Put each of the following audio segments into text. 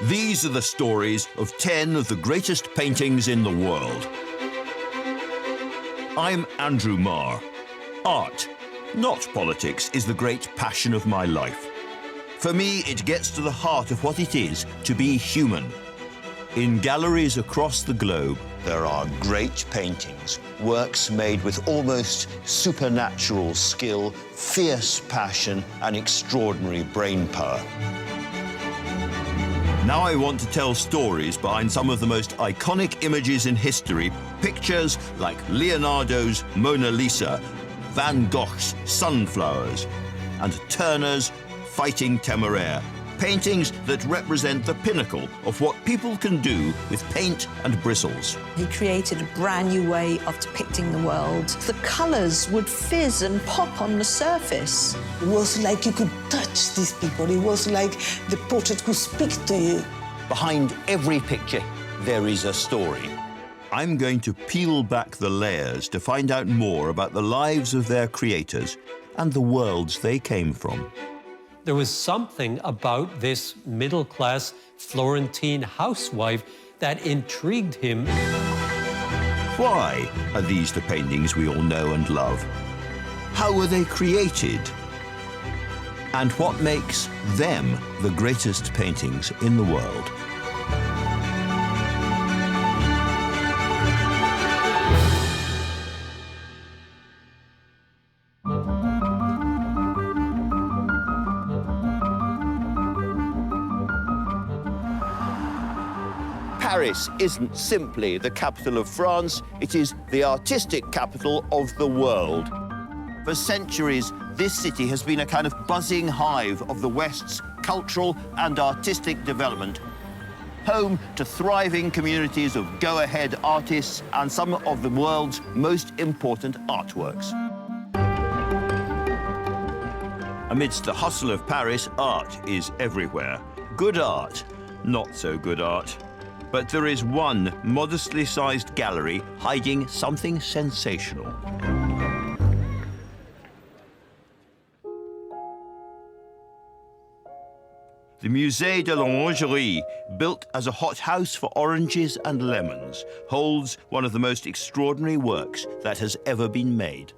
These are the stories of 10 of the greatest paintings in the world. I'm Andrew Marr. Art, not politics, is the great passion of my life. For me, it gets to the heart of what it is to be human. In galleries across the globe, there are great paintings, works made with almost supernatural skill, fierce passion, and extraordinary brain power. Now I want to tell stories behind some of the most iconic images in history, pictures like Leonardo's Mona Lisa, Van Gogh's Sunflowers, and Turner's Fighting Temeraire, paintings that represent the pinnacle of what people can do with paint and bristles. He created a brand new way of depicting the world. The colours would fizz and pop on the surface. It was like you could touch these people. It was like the portrait could speak to you. Behind every picture, there is a story. I'm going to peel back the layers to find out more about the lives of their creators and the worlds they came from. There was something about this middle-class Florentine housewife that intrigued him. Why are these the paintings we all know and love? How were they created? And what makes them the greatest paintings in the world? Paris isn't simply the capital of France, it is the artistic capital of the world. For centuries, this city has been a kind of buzzing hive of the West's cultural and artistic development, home to thriving communities of go-ahead artists and some of the world's most important artworks. Amidst the hustle of Paris, art is everywhere. Good art, not so good art. But there is one modestly sized gallery hiding something sensational. The Musée de l'Orangerie, built as a hothouse for oranges and lemons, holds one of the most extraordinary works that has ever been made.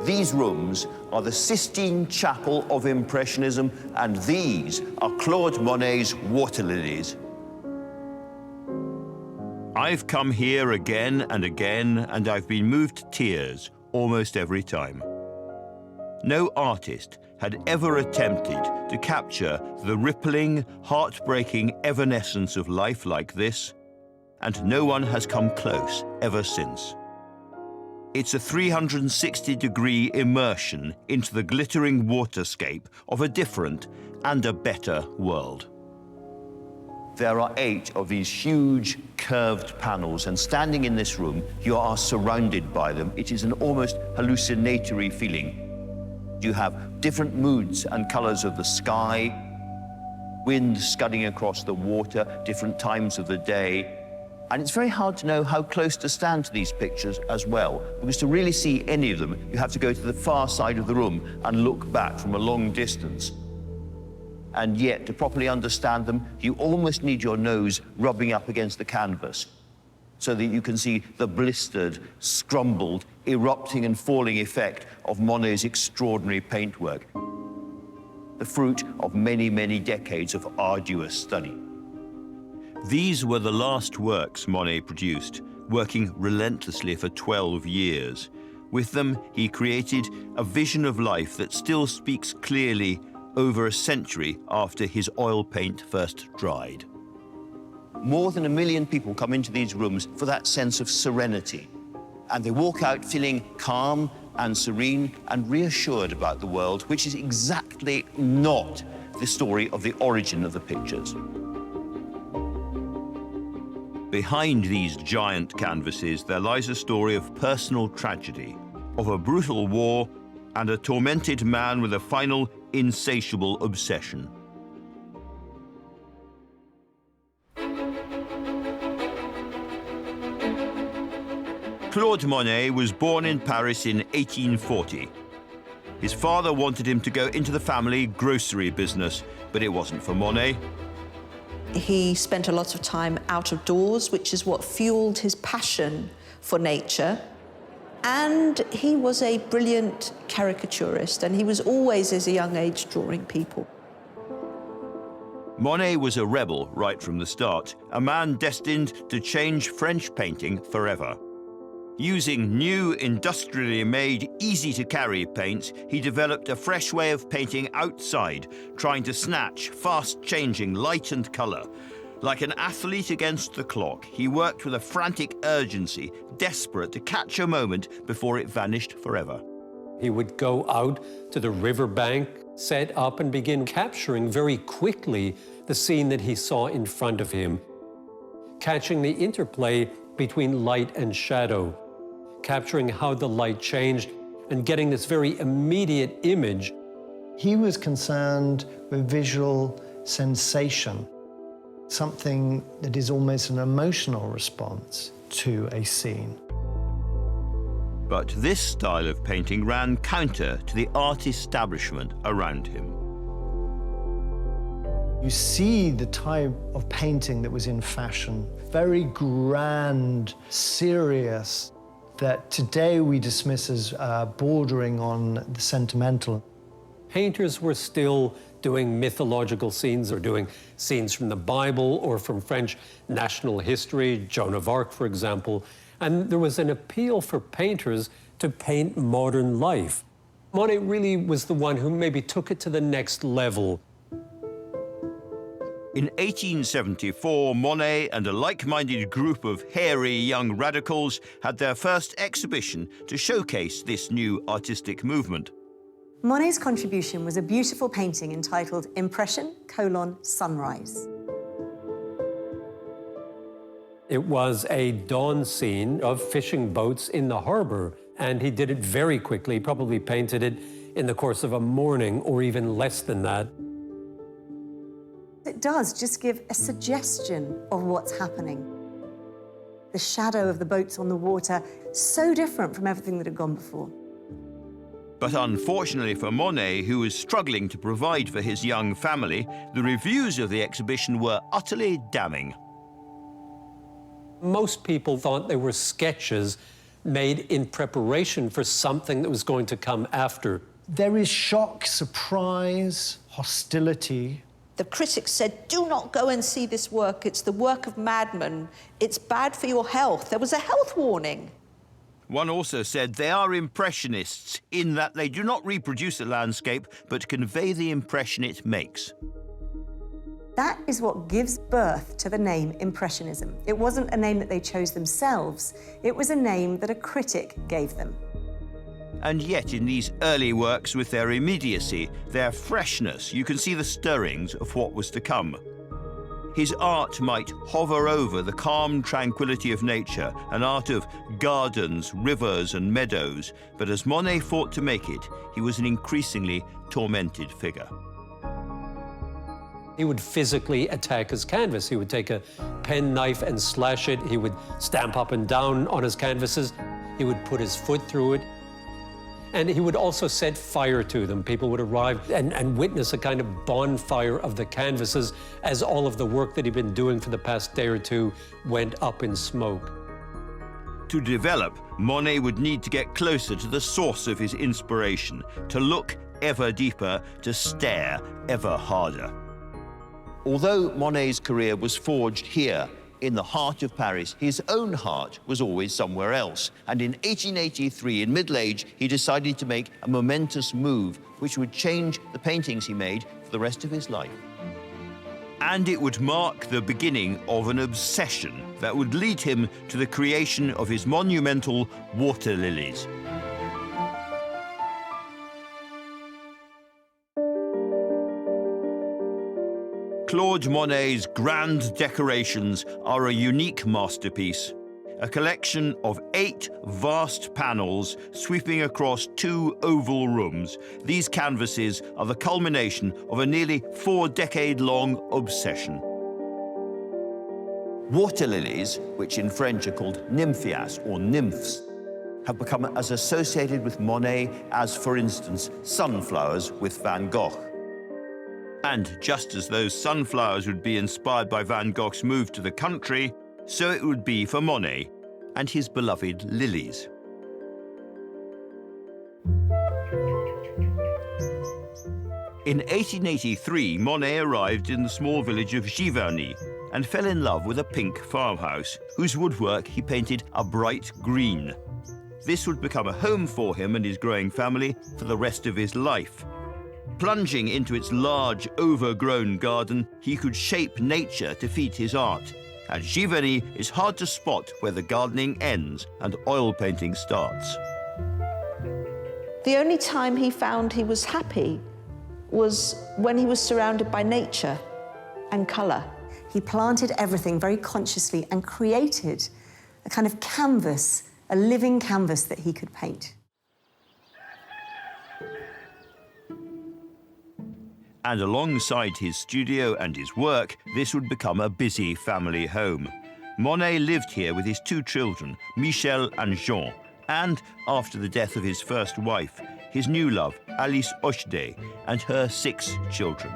These rooms are the Sistine Chapel of Impressionism, and these are Claude Monet's Water Lilies. I've come here again and again, and I've been moved to tears almost every time. No artist had ever attempted to capture the rippling, heartbreaking evanescence of life like this, and no one has come close ever since. It's a 360-degree immersion into the glittering waterscape of a different and a better world. There are 8 of these huge, curved panels, and standing in this room, you are surrounded by them. It is an almost hallucinatory feeling. You have different moods and colors of the sky, wind scudding across the water, different times of the day. And it's very hard to know how close to stand to these pictures as well, because to really see any of them, you have to go to the far side of the room and look back from a long distance. And yet, to properly understand them, you almost need your nose rubbing up against the canvas so that you can see the blistered, scrumbled, erupting and falling effect of Monet's extraordinary paintwork, the fruit of many, many decades of arduous study. These were the last works Monet produced, working relentlessly for 12 years. With them, he created a vision of life that still speaks clearly over a century after his oil paint first dried. More than 1 million people come into these rooms for that sense of serenity, and they walk out feeling calm and serene and reassured about the world, which is exactly not the story of the origin of the pictures. Behind these giant canvases, there lies a story of personal tragedy, of a brutal war, and a tormented man with a final, insatiable obsession. Claude Monet was born in Paris in 1840. His father wanted him to go into the family grocery business, but it wasn't for Monet. He spent a lot of time out of doors, which is what fueled his passion for nature. And he was a brilliant caricaturist, and he was always, as a young age, drawing people. Monet was a rebel right from the start, a man destined to change French painting forever. Using new, industrially made, easy-to-carry paints, he developed a fresh way of painting outside, trying to snatch fast-changing light and colour. Like an athlete against the clock, he worked with a frantic urgency, desperate to catch a moment before it vanished forever. He would go out to the riverbank, set up and begin capturing very quickly the scene that he saw in front of him, catching the interplay between light and shadow, capturing how the light changed and getting this very immediate image. He was concerned with visual sensation, something that is almost an emotional response to a scene. But this style of painting ran counter to the art establishment around him. You see the type of painting that was in fashion, very grand, serious, that today we dismiss as bordering on the sentimental. Painters were still doing mythological scenes or doing scenes from the Bible or from French national history, Joan of Arc, for example. And there was an appeal for painters to paint modern life. Monet really was the one who maybe took it to the next level. In 1874, Monet and a like-minded group of hairy young radicals had their first exhibition to showcase this new artistic movement. Monet's contribution was a beautiful painting entitled Impression: Sunrise. It was a dawn scene of fishing boats in the harbor, and he did it very quickly, probably painted it in the course of a morning or even less than that. It does just give a suggestion of what's happening. The shadow of the boats on the water, so different from everything that had gone before. But unfortunately for Monet, who was struggling to provide for his young family, the reviews of the exhibition were utterly damning. Most people thought they were sketches made in preparation for something that was going to come after. There is shock, surprise, hostility. The critics said, do not go and see this work. It's the work of madmen. It's bad for your health. There was a health warning. One also said they are impressionists in that they do not reproduce a landscape, but convey the impression it makes. That is what gives birth to the name Impressionism. It wasn't a name that they chose themselves. It was a name that a critic gave them. And yet in these early works, with their immediacy, their freshness, you can see the stirrings of what was to come. His art might hover over the calm tranquility of nature, an art of gardens, rivers and meadows, but as Monet fought to make it, he was an increasingly tormented figure. He would physically attack his canvas. He would take a penknife and slash it. He would stamp up and down on his canvases. He would put his foot through it. And he would also set fire to them. People would arrive and witness a kind of bonfire of the canvases as all of the work that he'd been doing for the past day or two went up in smoke. To develop, Monet would need to get closer to the source of his inspiration, to look ever deeper, to stare ever harder. Although Monet's career was forged here, in the heart of Paris, his own heart was always somewhere else. And in 1883, in middle age, he decided to make a momentous move, which would change the paintings he made for the rest of his life. And it would mark the beginning of an obsession that would lead him to the creation of his monumental water lilies. Claude Monet's grand decorations are a unique masterpiece, a collection of 8 vast panels sweeping across 2 oval rooms. These canvases are the culmination of a nearly 4-decade-long obsession. Water lilies, which in French are called nymphias or nymphs, have become as associated with Monet as, for instance, sunflowers with Van Gogh. And just as those sunflowers would be inspired by Van Gogh's move to the country, so it would be for Monet and his beloved lilies. In 1883, Monet arrived in the small village of Giverny and fell in love with a pink farmhouse, whose woodwork he painted a bright green. This would become a home for him and his growing family for the rest of his life. Plunging into its large, overgrown garden, he could shape nature to feed his art. At Giverny, it's hard to spot where the gardening ends and oil painting starts. The only time he found he was happy was when he was surrounded by nature and colour. He planted everything very consciously and created a kind of canvas, a living canvas that he could paint. And alongside his studio and his work, this would become a busy family home. Monet lived here with his two children, Michel and Jean, and, after the death of his first wife, his new love, Alice Ochdet, and her 6 children.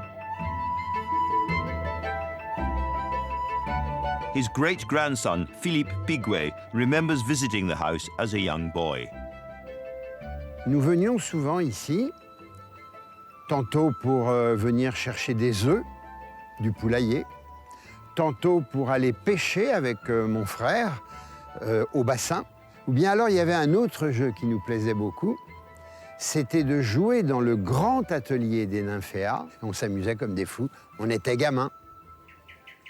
His great-grandson, Philippe Piguet, remembers visiting the house as a young boy. Nous venions souvent ici, tantôt pour venir chercher des œufs, du poulailler, tantôt pour aller pêcher avec mon frère au bassin. Ou bien alors il y avait un autre jeu qui nous plaisait beaucoup, c'était de jouer dans le grand atelier des nymphéas. On s'amusait comme des fous, on était gamins.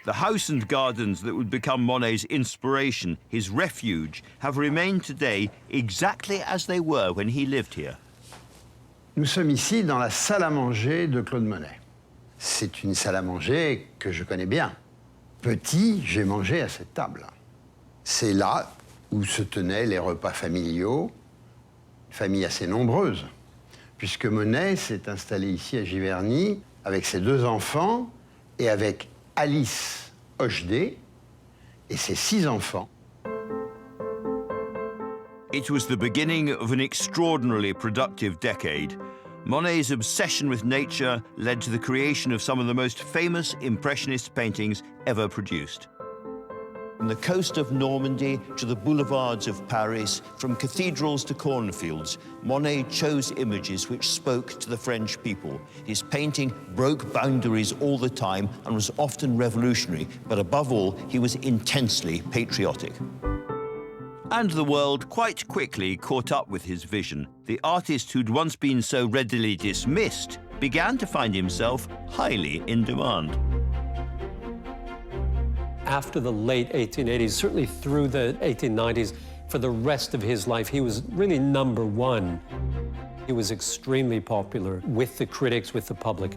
The house and gardens that would become Monet's inspiration, his refuge, have remained today exactly as they were when he lived here. Nous sommes ici dans la salle à manger de Claude Monet. C'est une salle à manger que je connais bien. Petit, j'ai mangé à cette table. C'est là où se tenaient les repas familiaux, une famille assez nombreuse, puisque Monet s'est installé ici à Giverny avec ses 2 enfants et avec Alice Ochdet et ses 6 enfants. It was the beginning of an extraordinarily productive decade. Monet's obsession with nature led to the creation of some of the most famous impressionist paintings ever produced. From the coast of Normandy to the boulevards of Paris, from cathedrals to cornfields, Monet chose images which spoke to the French people. His painting broke boundaries all the time and was often revolutionary, but above all, he was intensely patriotic. And the world quite quickly caught up with his vision. The artist who'd once been so readily dismissed began to find himself highly in demand. After the late 1880s, certainly through the 1890s, for the rest of his life, he was really #1. He was extremely popular with the critics, with the public.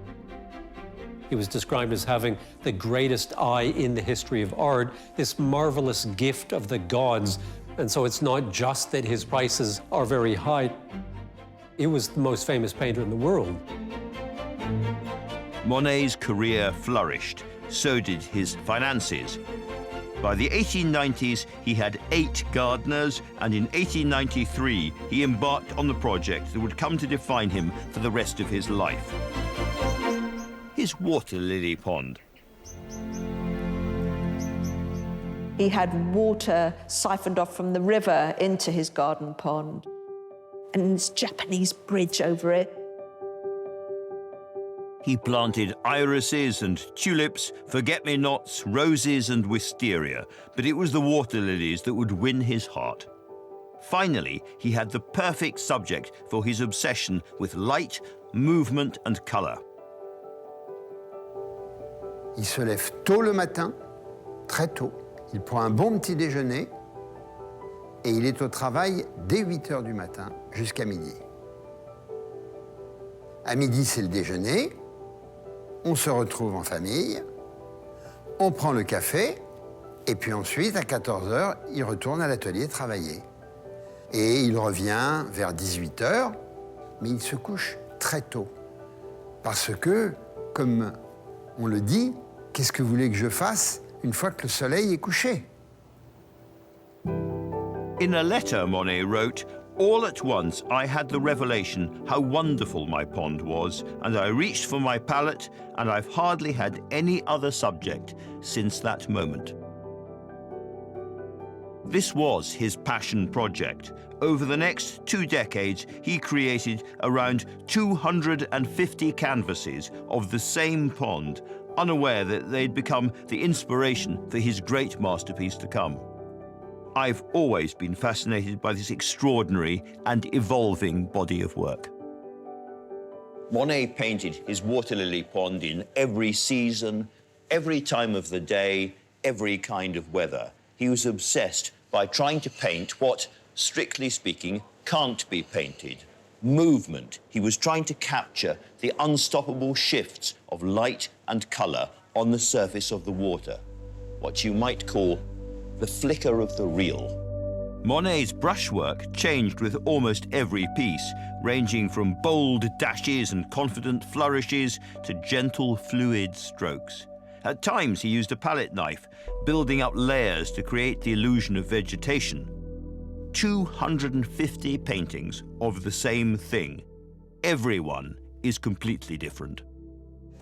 He was described as having the greatest eye in the history of art, this marvelous gift of the gods. And so it's not just that his prices are very high. He was the most famous painter in the world. Monet's career flourished. So did his finances. By the 1890s, he had 8 gardeners, and in 1893, he embarked on the project that would come to define him for the rest of his life. His water lily pond. He had water siphoned off from the river into his garden pond, and this Japanese bridge over it. He planted irises and tulips, forget-me-nots, roses and wisteria, but it was the water lilies that would win his heart. Finally, he had the perfect subject for his obsession with light, movement and colour. Il se lève tôt le matin, très tôt. Il prend un bon petit déjeuner et il est au travail dès 8 heures du matin jusqu'à midi. À midi, c'est le déjeuner. On se retrouve en famille, on prend le café, et puis ensuite, à 14 heures, il retourne à l'atelier travailler. Et il revient vers 18 heures, mais il se couche très tôt. Parce que, comme on le dit, qu'est-ce que vous voulez que je fasse une fois que le soleil est couché? In a letter, Monet wrote, "All at once I had the revelation how wonderful my pond was, and I reached for my palette, and I've hardly had any other subject since that moment." This was his passion project. Over the next 2 decades, he created around 250 canvases of the same pond, unaware that they'd become the inspiration for his great masterpiece to come. I've always been fascinated by this extraordinary and evolving body of work. Monet painted his water lily pond in every season, every time of the day, every kind of weather. He was obsessed by trying to paint what, strictly speaking, can't be painted. Movement. He was trying to capture the unstoppable shifts of light and colour on the surface of the water, what you might call the flicker of the real. Monet's brushwork changed with almost every piece, ranging from bold dashes and confident flourishes to gentle, fluid strokes. At times, he used a palette knife, building up layers to create the illusion of vegetation. 250 paintings of the same thing. Everyone is completely different.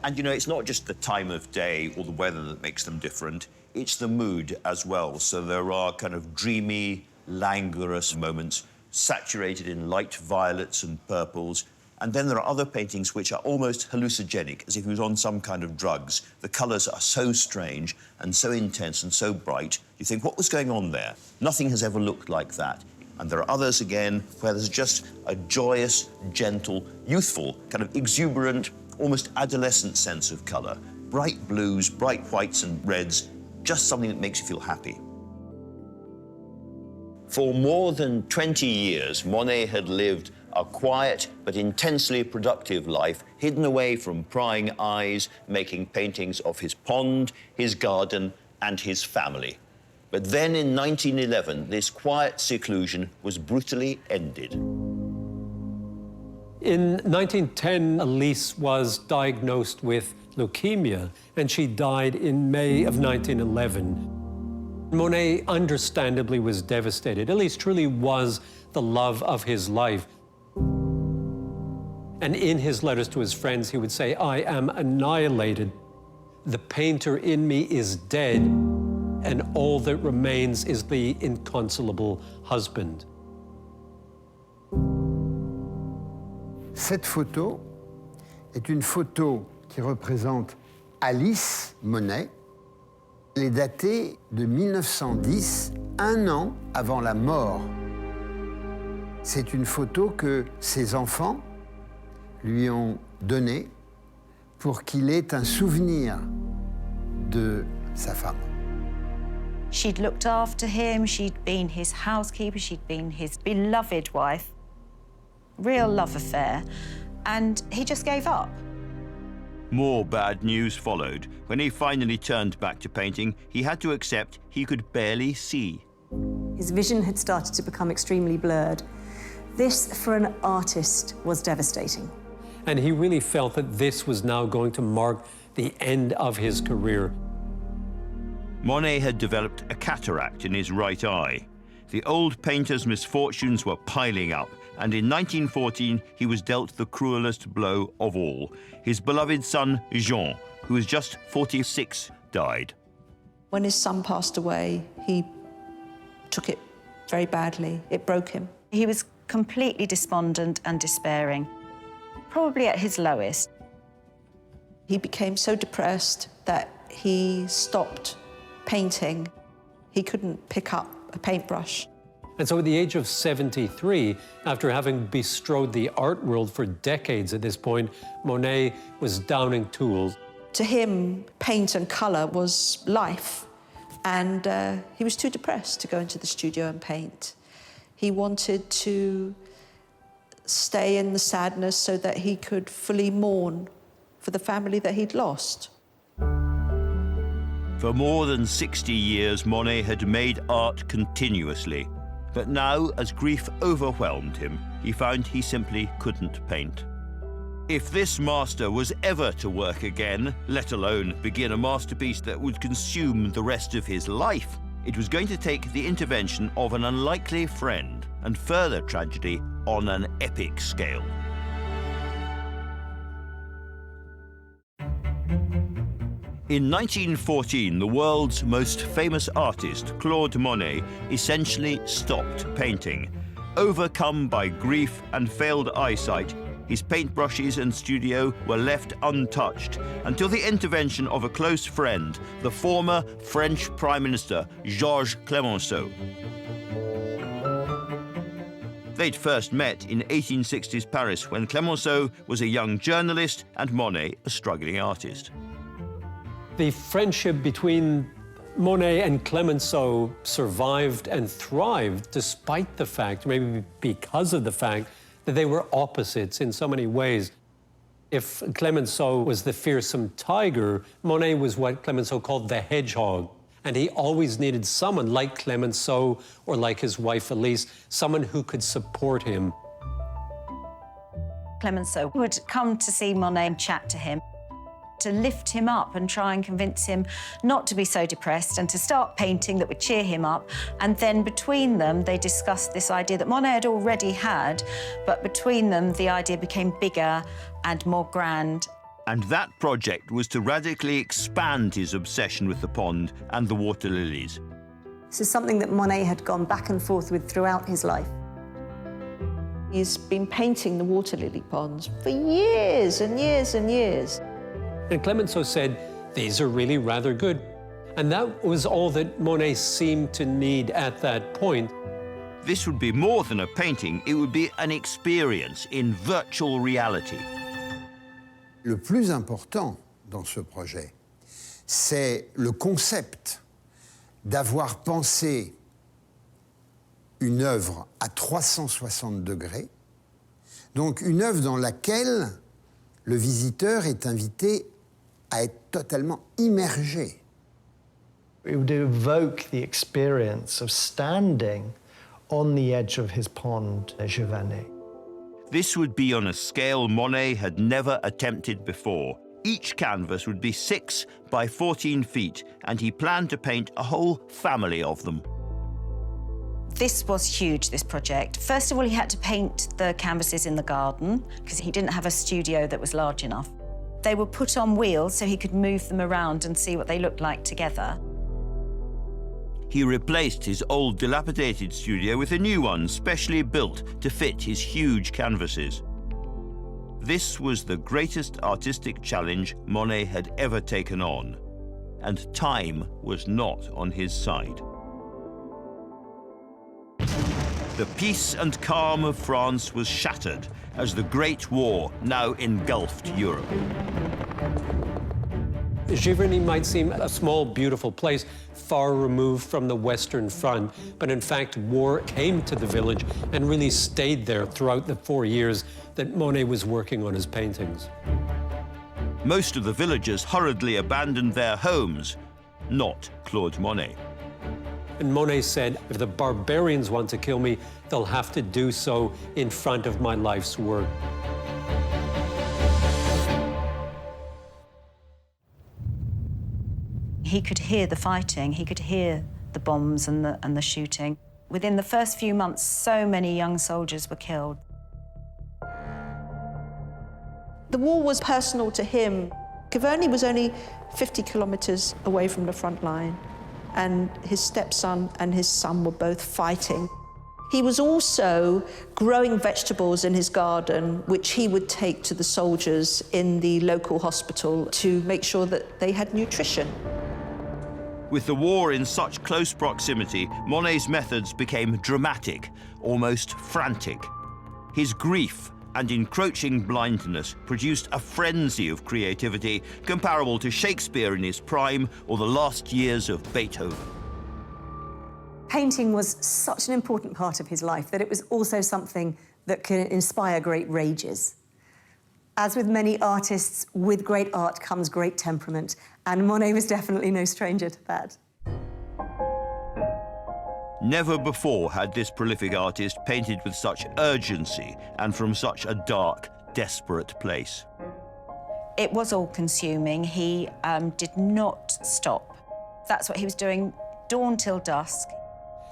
And you know, it's not just the time of day or the weather that makes them different, it's the mood as well. So there are kind of dreamy, languorous moments, saturated in light violets and purples. And then there are other paintings which are almost hallucinogenic, as if he was on some kind of drugs. The colours are so strange and so intense and so bright, you think, what was going on there? Nothing has ever looked like that. And there are others, again, where there's just a joyous, gentle, youthful, kind of exuberant, almost adolescent sense of colour. Bright blues, bright whites and reds, just something that makes you feel happy. For more than 20 years, Monet had lived a quiet but intensely productive life, hidden away from prying eyes, making paintings of his pond, his garden, and his family. But then in 1911, this quiet seclusion was brutally ended. In 1910, Elise was diagnosed with leukemia, and she died in May of 1911. Monet understandably was devastated. Elise truly was the love of his life. And in his letters to his friends, he would say, "I am annihilated. The painter in me is dead, and all that remains is the inconsolable husband." Cette photo est une photo qui représente Alice Monet. Elle est datée de 1910, 1 an avant la mort. C'est une photo que ses enfants lui ont donnée pour qu'il ait un souvenir de sa femme. She'd looked after him, she'd been his housekeeper, she'd been his beloved wife. Real love affair, and he just gave up. More bad news followed. When he finally turned back to painting, he had to accept he could barely see. His vision had started to become extremely blurred. This, for an artist, was devastating. And he really felt that this was now going to mark the end of his career. Monet had developed a cataract in his right eye. The old painter's misfortunes were piling up, and in 1914 he was dealt the cruelest blow of all. His beloved son, Jean, who was just 46, died. When his son passed away, he took it very badly. It broke him. He was completely despondent and despairing, probably at his lowest. He became so depressed that he stopped painting. He couldn't pick up a paintbrush. And so at the age of 73, after having bestrode the art world for decades at this point, Monet was downing tools. To him, paint and colour was life, and he was too depressed to go into the studio and paint. He wanted to stay in the sadness so that he could fully mourn for the family that he'd lost. For more than 60 years, Monet had made art continuously. But now, as grief overwhelmed him, he found he simply couldn't paint. If this master was ever to work again, let alone begin a masterpiece that would consume the rest of his life, It was going to take the intervention of an unlikely friend and further tragedy on an epic scale. In 1914, the world's most famous artist, Claude Monet, essentially stopped painting. Overcome by grief and failed eyesight, his paintbrushes and studio were left untouched until the intervention of a close friend, the former French Prime Minister, Georges Clemenceau. They'd first met in 1860s Paris when Clemenceau was a young journalist and Monet a struggling artist. The friendship between Monet and Clemenceau survived and thrived despite the fact, maybe because of the fact, that they were opposites in so many ways. If Clemenceau was the fearsome tiger, Monet was what Clemenceau called the hedgehog. And he always needed someone like Clemenceau or like his wife Elise, someone who could support him. Clemenceau would come to see Monet and chat to him, to lift him up and try and convince him not to be so depressed and to start painting that would cheer him up. And then between them, they discussed this idea that Monet had already had, but between them, the idea became bigger and more grand. And that project was to radically expand his obsession with the pond and the water lilies. This is something that Monet had gone back and forth with throughout his life. He's been painting the water lily ponds for years and years and years. And Clemenceau said, these are really rather good. And that was all that Monet seemed to need at that point. This would be more than a painting, it would be an experience in virtual reality. Le plus important dans ce projet, c'est le concept d'avoir pensé une œuvre à 360 degrés, donc une œuvre dans laquelle le visiteur est invité à être totalement immergé. It would evoke the experience of standing on the edge of his pond, Giverny. This would be on a scale Monet had never attempted before. Each canvas would be 6 by 14 feet, and he planned to paint a whole family of them. This was huge, this project. First of all, he had to paint the canvases in the garden because he didn't have a studio that was large enough. They were put on wheels so he could move them around and see what they looked like together. He replaced his old dilapidated studio with a new one specially built to fit his huge canvases. This was the greatest artistic challenge Monet had ever taken on, and time was not on his side. The peace and calm of France was shattered as the Great War now engulfed Europe. Giverny might seem a small, beautiful place, far removed from the Western Front, but in fact, war came to the village and really stayed there throughout the 4 years that Monet was working on his paintings. Most of the villagers hurriedly abandoned their homes, not Claude Monet. And Monet said, if the barbarians want to kill me, they'll have to do so in front of my life's work. He could hear the fighting, he could hear the bombs and the shooting. Within the first few months, so many young soldiers were killed. The war was personal to him. Giverny was only 50 kilometers away from the front line, and his stepson and his son were both fighting. He was also growing vegetables in his garden, which he would take to the soldiers in the local hospital to make sure that they had nutrition. With the war in such close proximity, Monet's methods became dramatic, almost frantic. His grief and encroaching blindness produced a frenzy of creativity comparable to Shakespeare in his prime or the last years of Beethoven. Painting was such an important part of his life that it was also something that can inspire great rages. As with many artists, with great art comes great temperament, and Monet was definitely no stranger to that. Never before had this prolific artist painted with such urgency and from such a dark, desperate place. It was all-consuming. He did not stop. That's what he was doing dawn till dusk.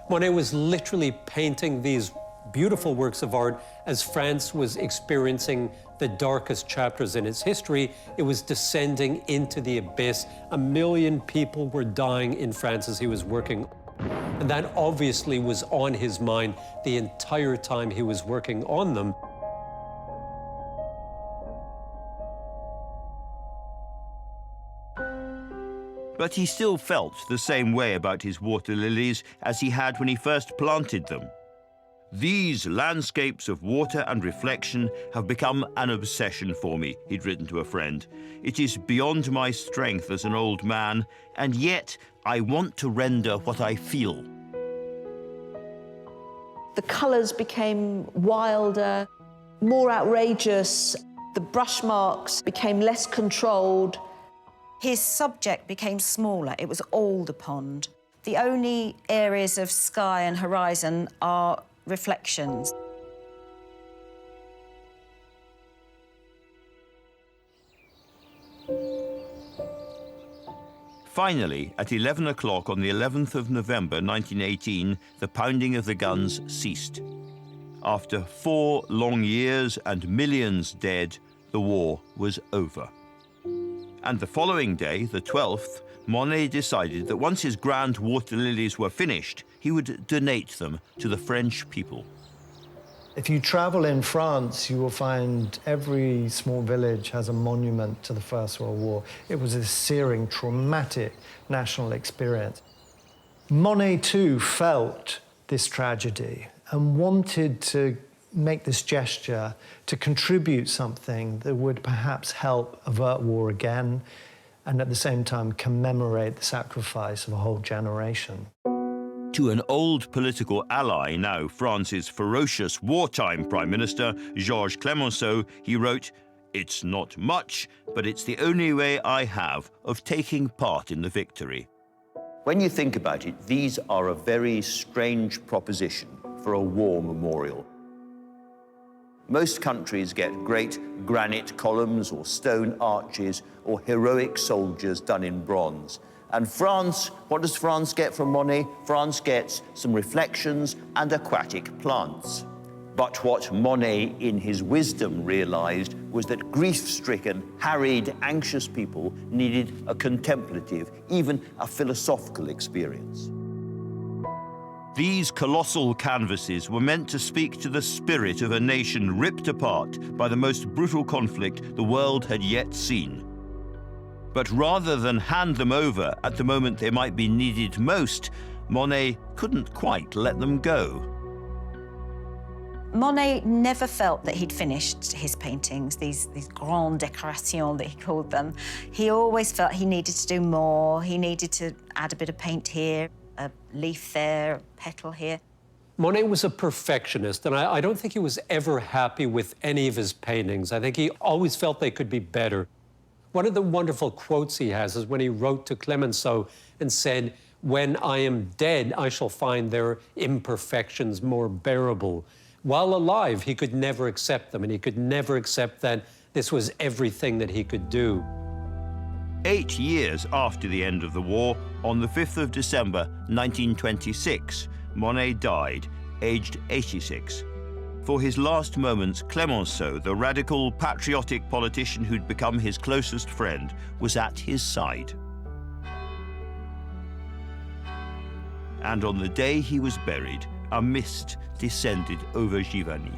Monet was literally painting these beautiful works of art as France was experiencing the darkest chapters in its history. It was descending into the abyss. 1 million people were dying in France as he was working. And that obviously was on his mind the entire time he was working on them. But he still felt the same way about his water lilies as he had when he first planted them. "These landscapes of water and reflection have become an obsession for me," he'd written to a friend. "It is beyond my strength as an old man, and yet I want to render what I feel." The colours became wilder, more outrageous. The brush marks became less controlled. His subject became smaller. It was all the pond. The only areas of sky and horizon are reflections. Finally, at 11 o'clock on the 11th of November 1918, the pounding of the guns ceased. After 4 long years and millions dead, the war was over. And the following day, the 12th, Monet decided that once his grand water lilies were finished, he would donate them to the French people. If you travel in France, you will find every small village has a monument to the First World War. It was a searing, traumatic national experience. Monet, too, felt this tragedy and wanted to make this gesture to contribute something that would perhaps help avert war again and at the same time commemorate the sacrifice of a whole generation. To an old political ally, now France's ferocious wartime Prime Minister, Georges Clemenceau, he wrote, "It's not much, but it's the only way I have of taking part in the victory." When you think about it, these are a very strange proposition for a war memorial. Most countries get great granite columns or stone arches or heroic soldiers done in bronze. And France, what does France get from Monet? France gets some reflections and aquatic plants. But what Monet, in his wisdom, realized was that grief-stricken, harried, anxious people needed a contemplative, even a philosophical experience. These colossal canvases were meant to speak to the spirit of a nation ripped apart by the most brutal conflict the world had yet seen. But rather than hand them over at the moment they might be needed most, Monet couldn't quite let them go. Monet never felt that he'd finished his paintings, these grandes décorations that he called them. He always felt he needed to do more. He needed to add a bit of paint here, a leaf there, a petal here. Monet was a perfectionist, and I don't think he was ever happy with any of his paintings. I think he always felt they could be better. One of the wonderful quotes he has is when he wrote to Clemenceau and said, "When I am dead, I shall find their imperfections more bearable." While alive, he could never accept them, and he could never accept that this was everything that he could do. 8 years after the end of the war, on the 5th of December 1926, Monet died, aged 86. For his last moments, Clemenceau, the radical, patriotic politician who'd become his closest friend, was at his side. And on the day he was buried, a mist descended over Giverny.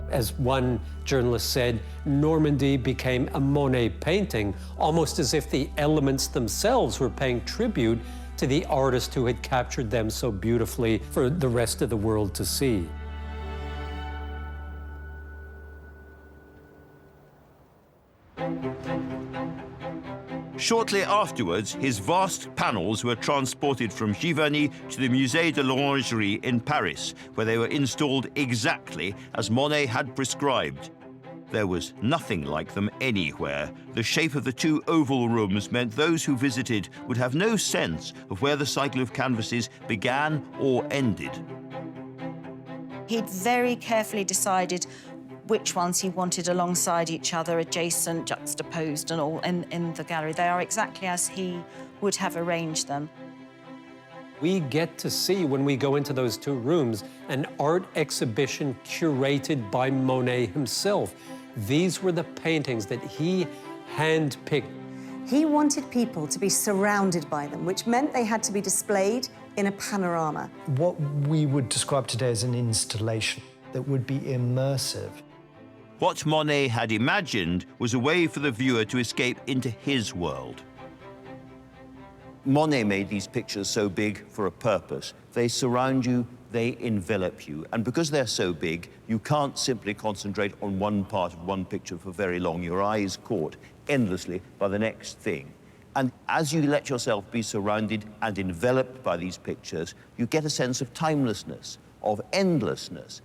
As one journalist said, Normandy became a Monet painting, almost as if the elements themselves were paying tribute to the artist who had captured them so beautifully for the rest of the world to see. Shortly afterwards, his vast panels were transported from Giverny to the Musée de l'Orangerie in Paris, where they were installed exactly as Monet had prescribed. There was nothing like them anywhere. The shape of the 2 oval rooms meant those who visited would have no sense of where the cycle of canvases began or ended. He'd very carefully decided which ones he wanted alongside each other, adjacent, juxtaposed and all in the gallery. They are exactly as he would have arranged them. We get to see, when we go into those two rooms, an art exhibition curated by Monet himself. These were the paintings that he handpicked. He wanted people to be surrounded by them, which meant they had to be displayed in a panorama. What we would describe today as an installation that would be immersive. What Monet had imagined was a way for the viewer to escape into his world. Monet made these pictures so big for a purpose. They surround you, they envelop you. And because they're so big, you can't simply concentrate on one part of one picture for very long. Your eye is caught endlessly by the next thing. And as you let yourself be surrounded and enveloped by these pictures, you get a sense of timelessness, of endlessness.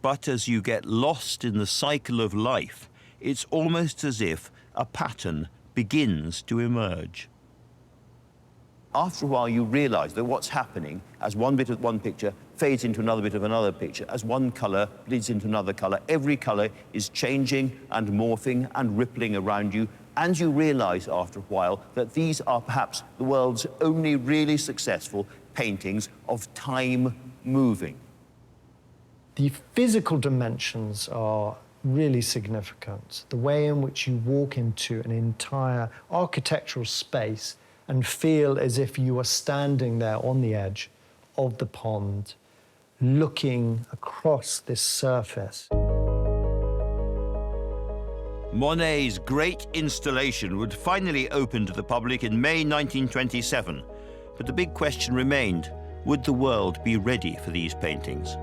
But as you get lost in the cycle of life, it's almost as if a pattern begins to emerge. After a while, you realize that what's happening as one bit of one picture fades into another bit of another picture, as one color bleeds into another color, every color is changing and morphing and rippling around you, and you realize after a while that these are perhaps the world's only really successful paintings of time moving. The physical dimensions are really significant. The way in which you walk into an entire architectural space and feel as if you are standing there on the edge of the pond, looking across this surface. Monet's great installation would finally open to the public in May 1927. But the big question remained, would the world be ready for these paintings?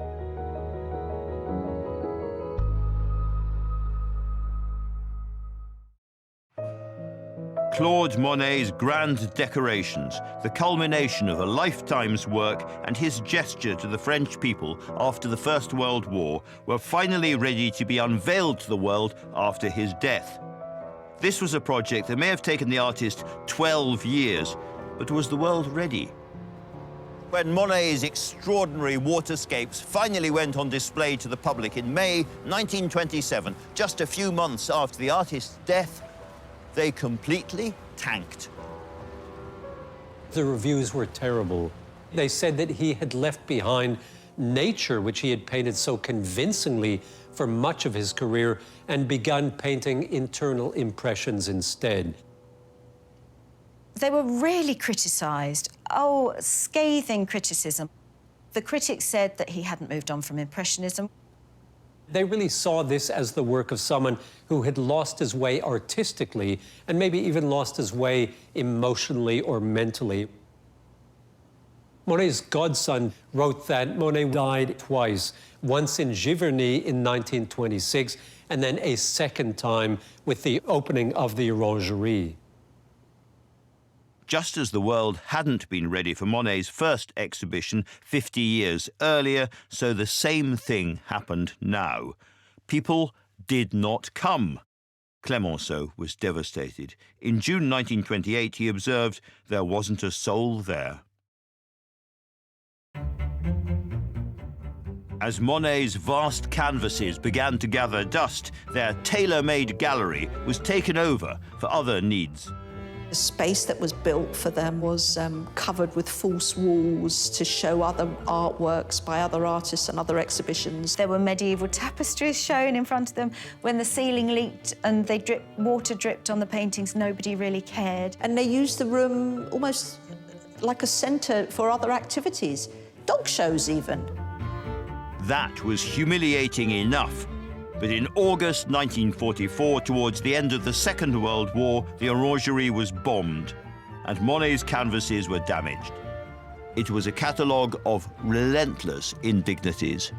Claude Monet's grand decorations, the culmination of a lifetime's work and his gesture to the French people after the First World War, were finally ready to be unveiled to the world after his death. This was a project that may have taken the artist 12 years, but was the world ready? When Monet's extraordinary waterscapes finally went on display to the public in May 1927, just a few months after the artist's death, they completely tanked. The reviews were terrible. They said that he had left behind nature, which he had painted so convincingly for much of his career, and begun painting internal impressions instead. They were really criticised. Oh, scathing criticism. The critics said that he hadn't moved on from Impressionism. They really saw this as the work of someone who had lost his way artistically and maybe even lost his way emotionally or mentally. Monet's godson wrote that Monet died twice, once in Giverny in 1926 and then a second time with the opening of the Orangerie. Just as the world hadn't been ready for Monet's first exhibition 50 years earlier, so the same thing happened now. People did not come. Clemenceau was devastated. In June 1928, he observed there wasn't a soul there. As Monet's vast canvases began to gather dust, their tailor-made gallery was taken over for other needs. The space that was built for them was covered with false walls to show other artworks by other artists and other exhibitions. There were medieval tapestries shown in front of them. When the ceiling leaked and water dripped on the paintings, nobody really cared. And they used the room almost like a centre for other activities, dog shows even. That was humiliating enough. But in August 1944, towards the end of the Second World War, the Orangerie was bombed and Monet's canvases were damaged. It was a catalogue of relentless indignities.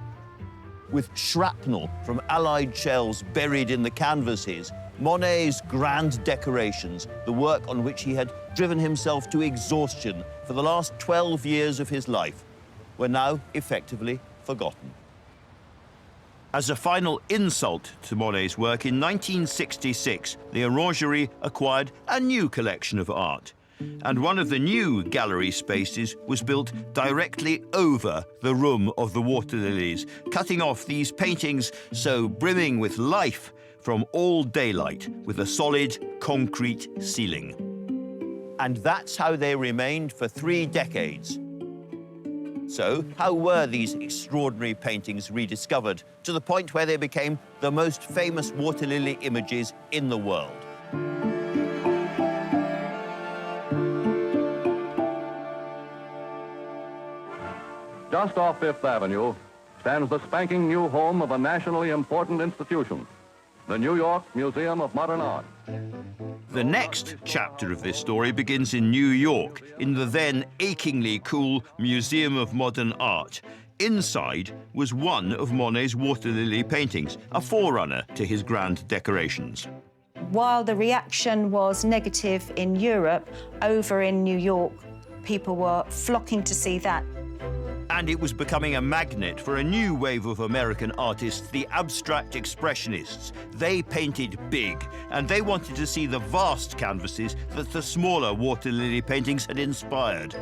With shrapnel from Allied shells buried in the canvases, Monet's grand decorations, the work on which he had driven himself to exhaustion for the last 12 years of his life, were now effectively forgotten. As a final insult to Monet's work, in 1966, the Orangerie acquired a new collection of art. and one of the new gallery spaces was built directly over the room of the water lilies, cutting off these paintings so brimming with life from all daylight with a solid concrete ceiling. And that's how they remained for 3 decades. So, how were these extraordinary paintings rediscovered to the point where they became the most famous water lily images in the world? Just off Fifth Avenue stands the spanking new home of a nationally important institution, the New York Museum of Modern Art. The next chapter of this story begins in New York, in the then achingly cool Museum of Modern Art. Inside was one of Monet's water lily paintings, a forerunner to his grand decorations. While the reaction was negative in Europe, over in New York, people were flocking to see that. And it was becoming a magnet for a new wave of American artists, the abstract expressionists. They painted big, and they wanted to see the vast canvases that the smaller water lily paintings had inspired.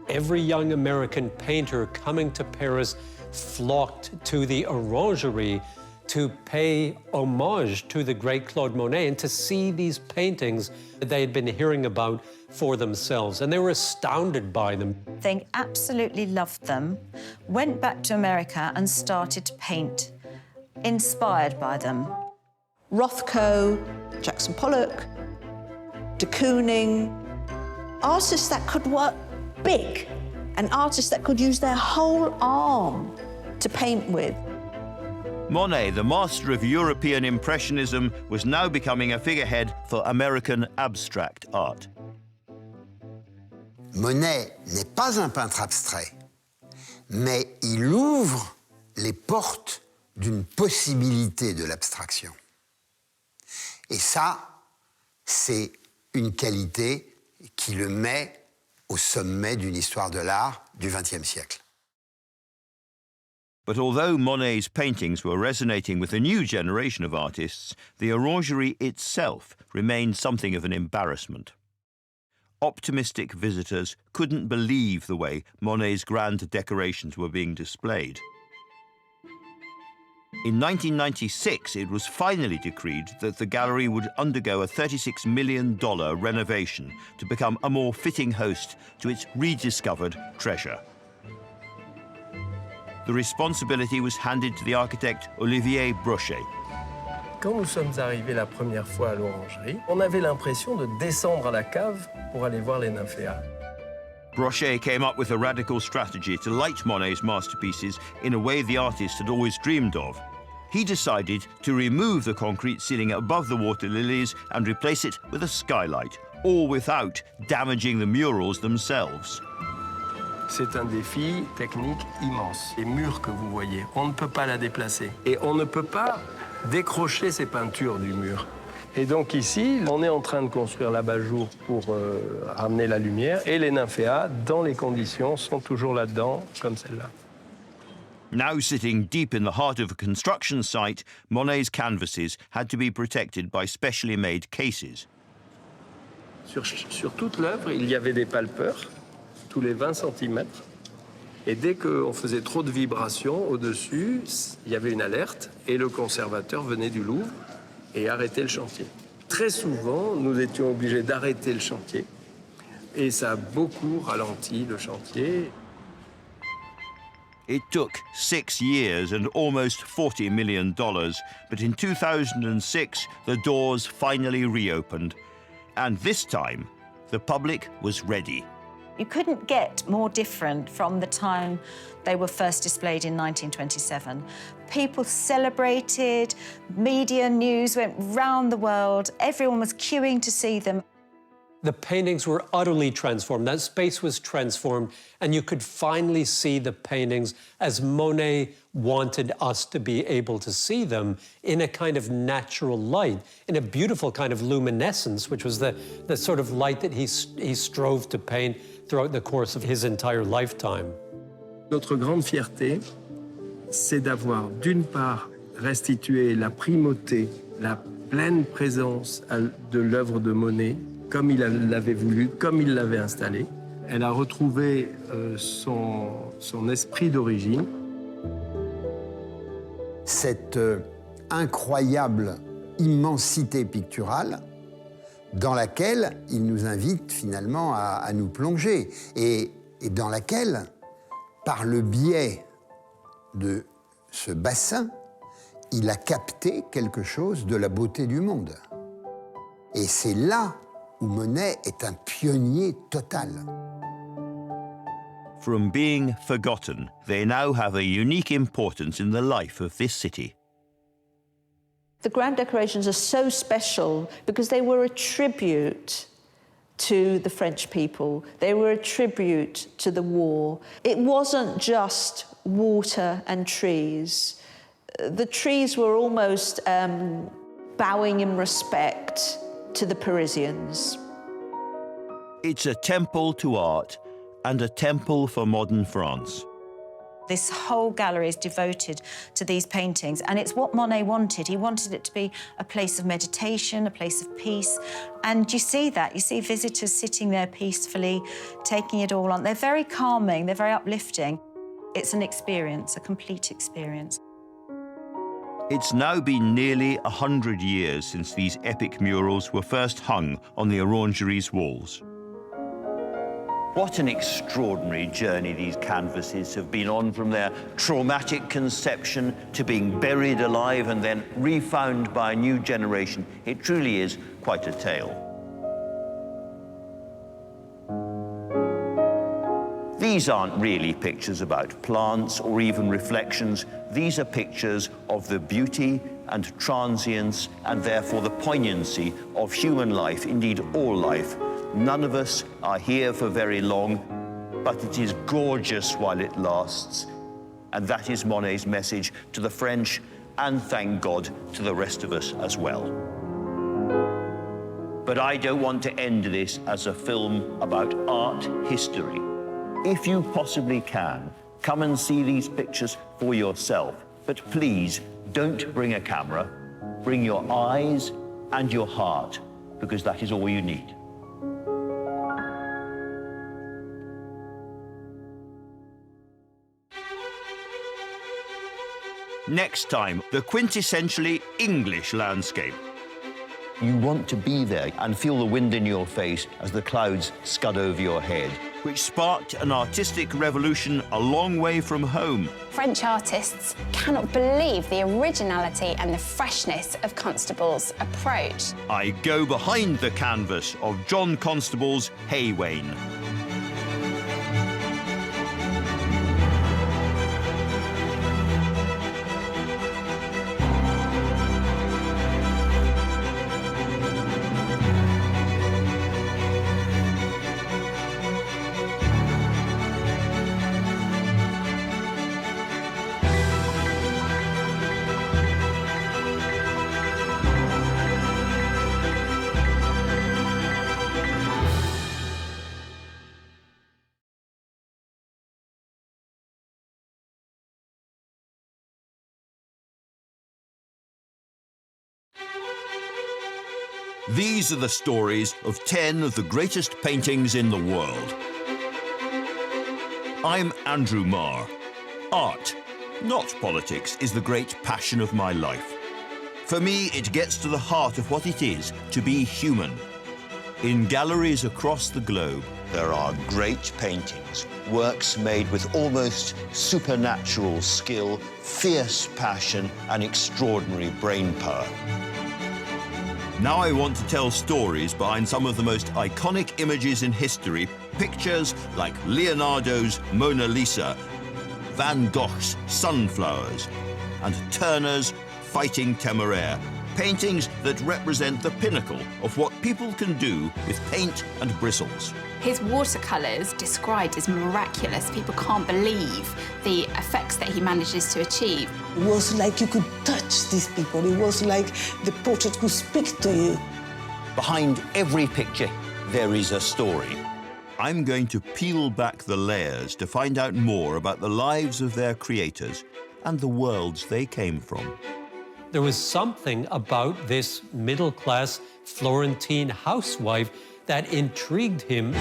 Every young American painter coming to Paris flocked to the Orangerie to pay homage to the great Claude Monet and to see these paintings that they had been hearing about for themselves. And they were astounded by them. They absolutely loved them, went back to America and started to paint, inspired by them. Rothko, Jackson Pollock, de Kooning, artists that could work big, and artists that could use their whole arm to paint with. Monet, the master of European Impressionism, was now becoming a figurehead for American abstract art. Monet n'est pas un peintre abstrait, mais il ouvre les portes d'une possibilité de l'abstraction. Et ça, c'est une qualité qui le met au sommet d'une histoire de l'art du XXe siècle. But although Monet's paintings were resonating with a new generation of artists, the Orangerie itself remained something of an embarrassment. Optimistic visitors couldn't believe the way Monet's grand decorations were being displayed. In 1996, it was finally decreed that the gallery would undergo a $36 million renovation to become a more fitting host to its rediscovered treasure. The responsibility was handed to the architect Olivier Brochet. Quand nous sommes arrivés la première fois à l'Orangerie, on avait l'impression de descendre à la cave pour aller voir les nymphéas. Brochet came up with a radical strategy to light Monet's masterpieces in a way the artist had always dreamed of. He decided to remove the concrete ceiling above the water lilies and replace it with a skylight, all without damaging the murals themselves. C'est un défi technique immense. Les murs que vous voyez, on ne peut pas la déplacer. Et on ne peut pas décrocher ces peintures du mur. Et donc ici, on est en train de construire l'abat-jour pour ramener la lumière. Et les nymphéas, dans les conditions, sont toujours là-dedans, comme celle-là. Now sitting deep in the heart of a construction site, Monet's canvases had to be protected by specially made cases. Sur toute l'œuvre, il y avait des palpeurs, tous les 20 cm. Et dès qu'on faisait trop de vibrations au-dessus, il y avait une alerte et le conservateur venait du Louvre et arrêtait le chantier. Très souvent, nous étions obligés d'arrêter le chantier et ça a beaucoup ralenti le chantier. It took 6 years and almost $40 million, but in 2006, the doors finally reopened. And this time, the public was ready. You couldn't get more different from the time they were first displayed in 1927. People celebrated, media news went round the world, everyone was queuing to see them. The paintings were utterly transformed. That space was transformed, and you could finally see the paintings as Monet wanted us to be able to see them, in a kind of natural light, in a beautiful kind of luminescence, which was the sort of light that he strove to paint throughout the course of his entire lifetime. Notre grande fierté, c'est d'avoir, d'une part, restitué la primauté, la pleine présence de l'œuvre de Monet comme il l'avait voulu, comme il l'avait installé. Elle a retrouvé son esprit d'origine. Cette incroyable immensité picturale dans laquelle il nous invite finalement à nous plonger et dans laquelle, par le biais de ce bassin, il a capté quelque chose de la beauté du monde. Et c'est là où Monet est un pionnier total. From being forgotten, they now have a unique importance in the life of this city. The grand decorations are so special because they were a tribute to the French people. They were a tribute to the war. It wasn't just water and trees. The trees were almost bowing in respect to the Parisians. It's a temple to art and a temple for modern France. This whole gallery is devoted to these paintings, and it's what Monet wanted. He wanted it to be a place of meditation, a place of peace, and you see that. You see visitors sitting there peacefully, taking it all on. They're very calming, they're very uplifting. It's an experience, a complete experience. It's now been nearly 100 years since these epic murals were first hung on the Orangery's walls. What an extraordinary journey these canvases have been on, from their traumatic conception to being buried alive and then refound by a new generation. It truly is quite a tale. These aren't really pictures about plants or even reflections. These are pictures of the beauty and transience and therefore the poignancy of human life, indeed all life. None of us are here for very long, but it is gorgeous while it lasts. And that is Monet's message to the French and, thank God, to the rest of us as well. But I don't want to end this as a film about art history. If you possibly can, come and see these pictures for yourself. But please, don't bring a camera. Bring your eyes and your heart, because that is all you need. Next time, the quintessentially English landscape. You want to be there and feel the wind in your face as the clouds scud over your head, which sparked an artistic revolution a long way from home. French artists cannot believe the originality and the freshness of Constable's approach. I go behind the canvas of John Constable's Haywain. These are the stories of 10 of the greatest paintings in the world. I'm Andrew Marr. Art, not politics, is the great passion of my life. For me, it gets to the heart of what it is to be human. In galleries across the globe, there are great paintings, works made with almost supernatural skill, fierce passion, and extraordinary brain power. Now I want to tell stories behind some of the most iconic images in history, pictures like Leonardo's Mona Lisa, Van Gogh's Sunflowers, and Turner's Fighting Temeraire, paintings that represent the pinnacle of what people can do with paint and bristles. His watercolours, described as miraculous, people can't believe the effects that he manages to achieve. It was like you could touch these people. It was like the portrait could speak to you. Behind every picture, there is a story. I'm going to peel back the layers to find out more about the lives of their creators and the worlds they came from. There was something about this middle-class Florentine housewife that intrigued him.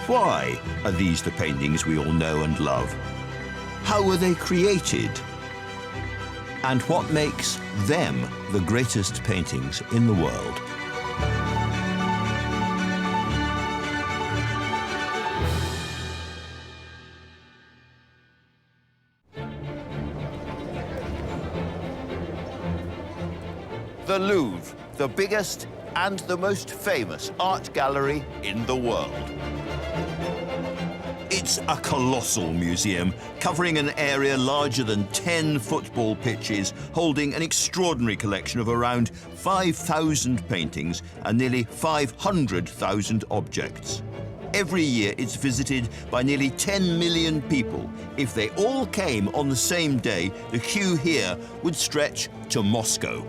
Why are these the paintings we all know and love? How were they created? And what makes them the greatest paintings in the world? The Louvre, the biggest and the most famous art gallery in the world. It's a colossal museum covering an area larger than 10 football pitches, holding an extraordinary collection of around 5,000 paintings and nearly 500,000 objects. Every year it's visited by nearly 10 million people. If they all came on the same day, the queue here would stretch to Moscow.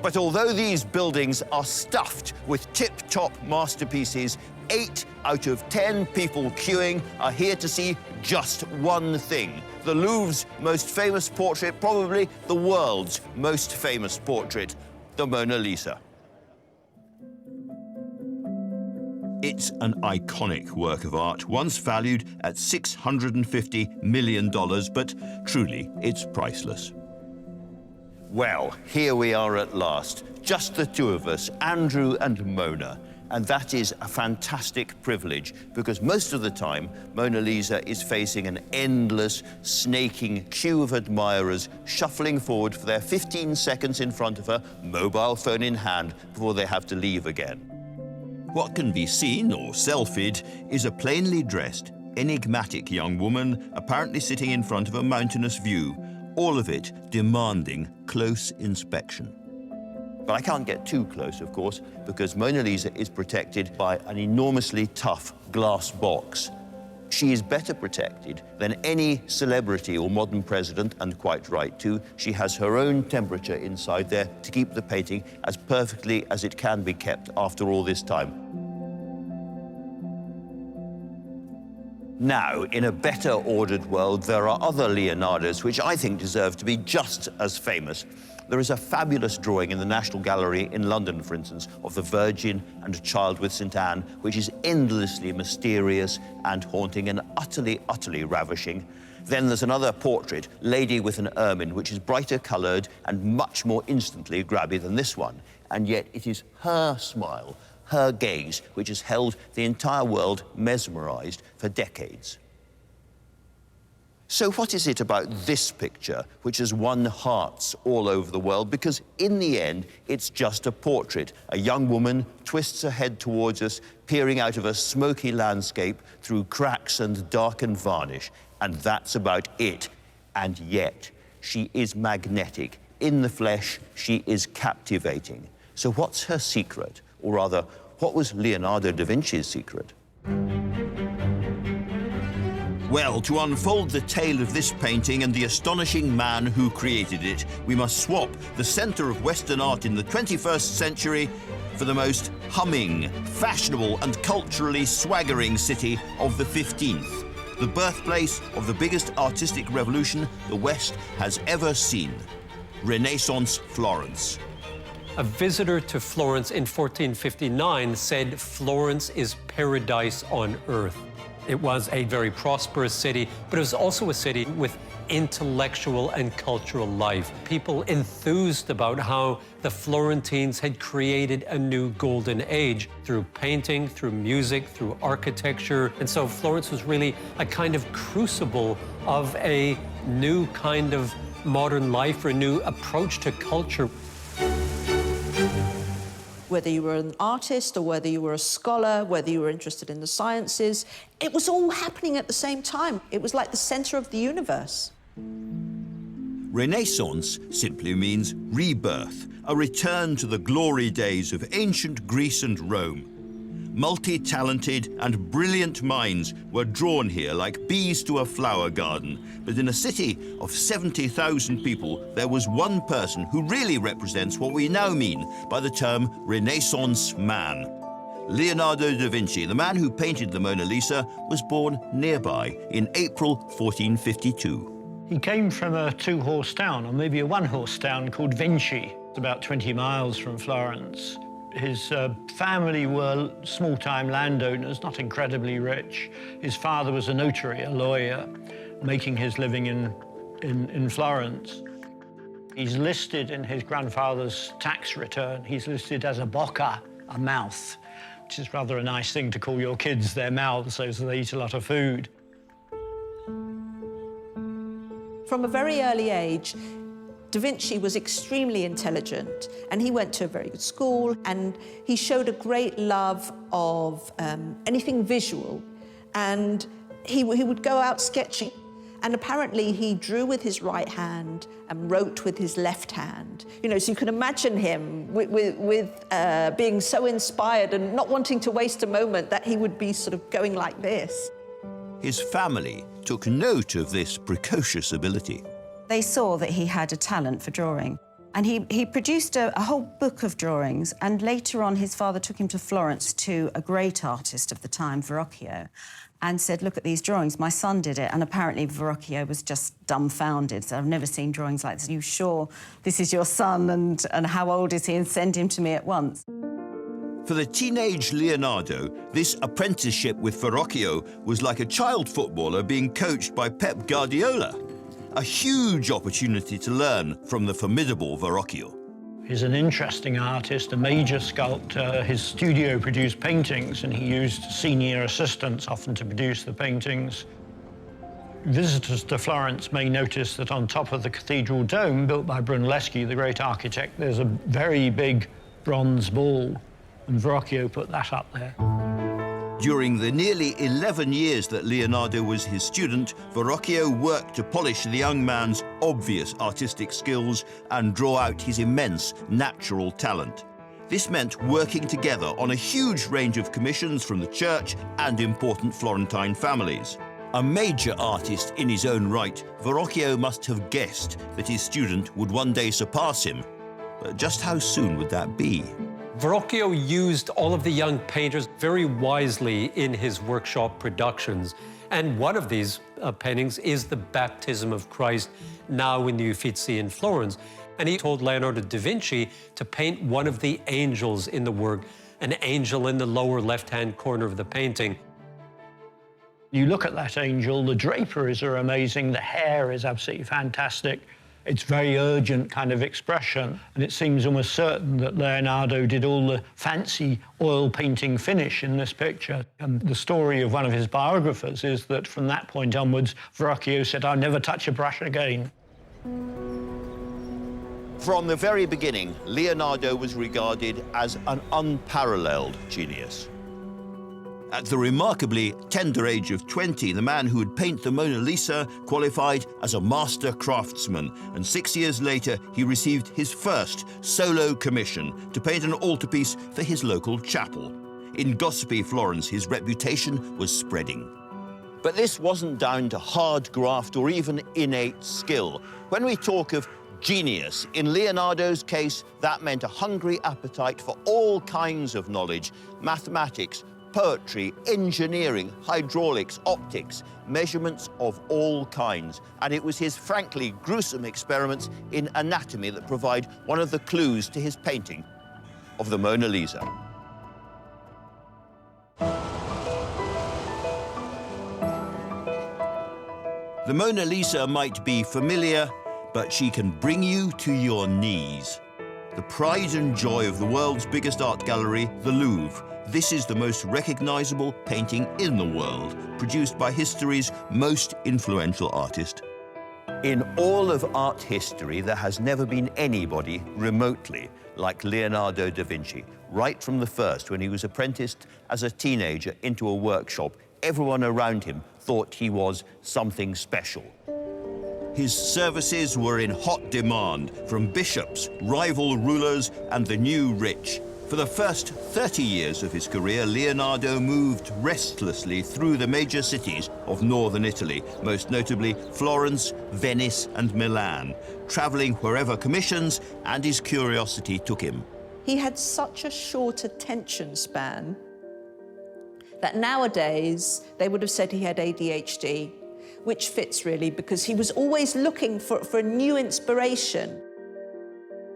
But although these buildings are stuffed with tip-top masterpieces, 8 out of 10 people queuing are here to see just one thing. The Louvre's most famous portrait, probably the world's most famous portrait, the Mona Lisa. It's an iconic work of art, once valued at $650 million, but truly, it's priceless. Well, here we are at last, just the two of us, Andrew and Mona. And that is a fantastic privilege, because most of the time, Mona Lisa is facing an endless, snaking queue of admirers shuffling forward for their 15 seconds in front of her, mobile phone in hand, before they have to leave again. What can be seen or selfied is a plainly dressed, enigmatic young woman apparently sitting in front of a mountainous view, all of it demanding close inspection. But I can't get too close, of course, because Mona Lisa is protected by an enormously tough glass box. She is better protected than any celebrity or modern president, and quite right too. She has her own temperature inside there to keep the painting as perfectly as it can be kept after all this time. Now, in a better ordered world, there are other Leonardos which I think deserve to be just as famous. There is a fabulous drawing in the National Gallery in London, for instance, of the Virgin and a child with St. Anne, which is endlessly mysterious and haunting and utterly, utterly ravishing. Then there's another portrait, Lady with an Ermine, which is brighter coloured and much more instantly grabby than this one. And yet it is her smile, her gaze, which has held the entire world mesmerised for decades. So what is it about this picture which has won hearts all over the world? Because in the end, it's just a portrait. A young woman twists her head towards us, peering out of a smoky landscape through cracks and darkened varnish. And that's about it. And yet, she is magnetic. In the flesh, she is captivating. So what's her secret? Or rather, what was Leonardo da Vinci's secret? Well, to unfold the tale of this painting and the astonishing man who created it, we must swap the centre of Western art in the 21st century for the most humming, fashionable and culturally swaggering city of the 15th, the birthplace of the biggest artistic revolution the West has ever seen, Renaissance Florence. A visitor to Florence in 1459 said Florence is paradise on earth. It was a very prosperous city, but it was also a city with intellectual and cultural life. People enthused about how the Florentines had created a new golden age through painting, through music, through architecture. And so Florence was really a kind of crucible of a new kind of modern life or a new approach to culture. Whether you were an artist or whether you were a scholar, whether you were interested in the sciences, it was all happening at the same time. It was like the center of the universe. Renaissance simply means rebirth, a return to the glory days of ancient Greece and Rome. Multi-talented and brilliant minds were drawn here like bees to a flower garden. But in a city of 70,000 people, there was one person who really represents what we now mean by the term Renaissance man. Leonardo da Vinci, the man who painted the Mona Lisa, was born nearby in April 1452. He came from a two-horse town, or maybe a one-horse town, called Vinci. It's about 20 miles from Florence. His family were small-time landowners, not incredibly rich. His father was a notary, a lawyer, making his living in Florence. He's listed in his grandfather's tax return, he's listed as a bocca, a mouth, which is rather a nice thing to call your kids their mouths, so they eat a lot of food. From a very early age, Da Vinci was extremely intelligent, and he went to a very good school, and he showed a great love of anything visual, and he would go out sketching. And apparently he drew with his right hand and wrote with his left hand. You know, so you can imagine him with being so inspired and not wanting to waste a moment that he would be sort of going like this. His family took note of this precocious ability. They saw that he had a talent for drawing. And he produced a whole book of drawings, and later on his father took him to Florence to a great artist of the time, Verrocchio, and said, look at these drawings, my son did it. And apparently Verrocchio was just dumbfounded. So I've never seen drawings like this. Are you sure this is your son, and how old is he? And send him to me at once. For the teenage Leonardo, this apprenticeship with Verrocchio was like a child footballer being coached by Pep Guardiola. A huge opportunity to learn from the formidable Verrocchio. He's an interesting artist, a major sculptor. His studio produced paintings, and he used senior assistants often to produce the paintings. Visitors to Florence may notice that on top of the cathedral dome, built by Brunelleschi, the great architect, there's a very big bronze ball, and Verrocchio put that up there. During the nearly 11 years that Leonardo was his student, Verrocchio worked to polish the young man's obvious artistic skills and draw out his immense natural talent. This meant working together on a huge range of commissions from the church and important Florentine families. A major artist in his own right, Verrocchio must have guessed that his student would one day surpass him. But just how soon would that be? Verrocchio used all of the young painters very wisely in his workshop productions. And one of these paintings is the Baptism of Christ, now in the Uffizi in Florence. And he told Leonardo da Vinci to paint one of the angels in the work, an angel in the lower left-hand corner of the painting. You look at that angel, the draperies are amazing, the hair is absolutely fantastic. It's very urgent kind of expression, and it seems almost certain that Leonardo did all the fancy oil painting finish in this picture. And the story of one of his biographers is that from that point onwards, Verrocchio said, "I'll never touch a brush again." From the very beginning, Leonardo was regarded as an unparalleled genius. At the remarkably tender age of 20, the man who would paint the Mona Lisa qualified as a master craftsman, and 6 years later, he received his first solo commission to paint an altarpiece for his local chapel. In gossipy Florence, his reputation was spreading. But this wasn't down to hard graft or even innate skill. When we talk of genius, in Leonardo's case, that meant a hungry appetite for all kinds of knowledge, mathematics, poetry, engineering, hydraulics, optics, measurements of all kinds. And it was his frankly gruesome experiments in anatomy that provide one of the clues to his painting of the Mona Lisa. The Mona Lisa might be familiar, but she can bring you to your knees. The pride and joy of the world's biggest art gallery, the Louvre. This is the most recognizable painting in the world, produced by history's most influential artist. In all of art history, there has never been anybody remotely like Leonardo da Vinci. Right from the first, when he was apprenticed as a teenager into a workshop, everyone around him thought he was something special. His services were in hot demand from bishops, rival rulers, and the new rich. For the first 30 years of his career, Leonardo moved restlessly through the major cities of northern Italy, most notably Florence, Venice, and Milan, traveling wherever commissions and his curiosity took him. He had such a short attention span that nowadays they would have said he had ADHD, which fits really because he was always looking for a new inspiration.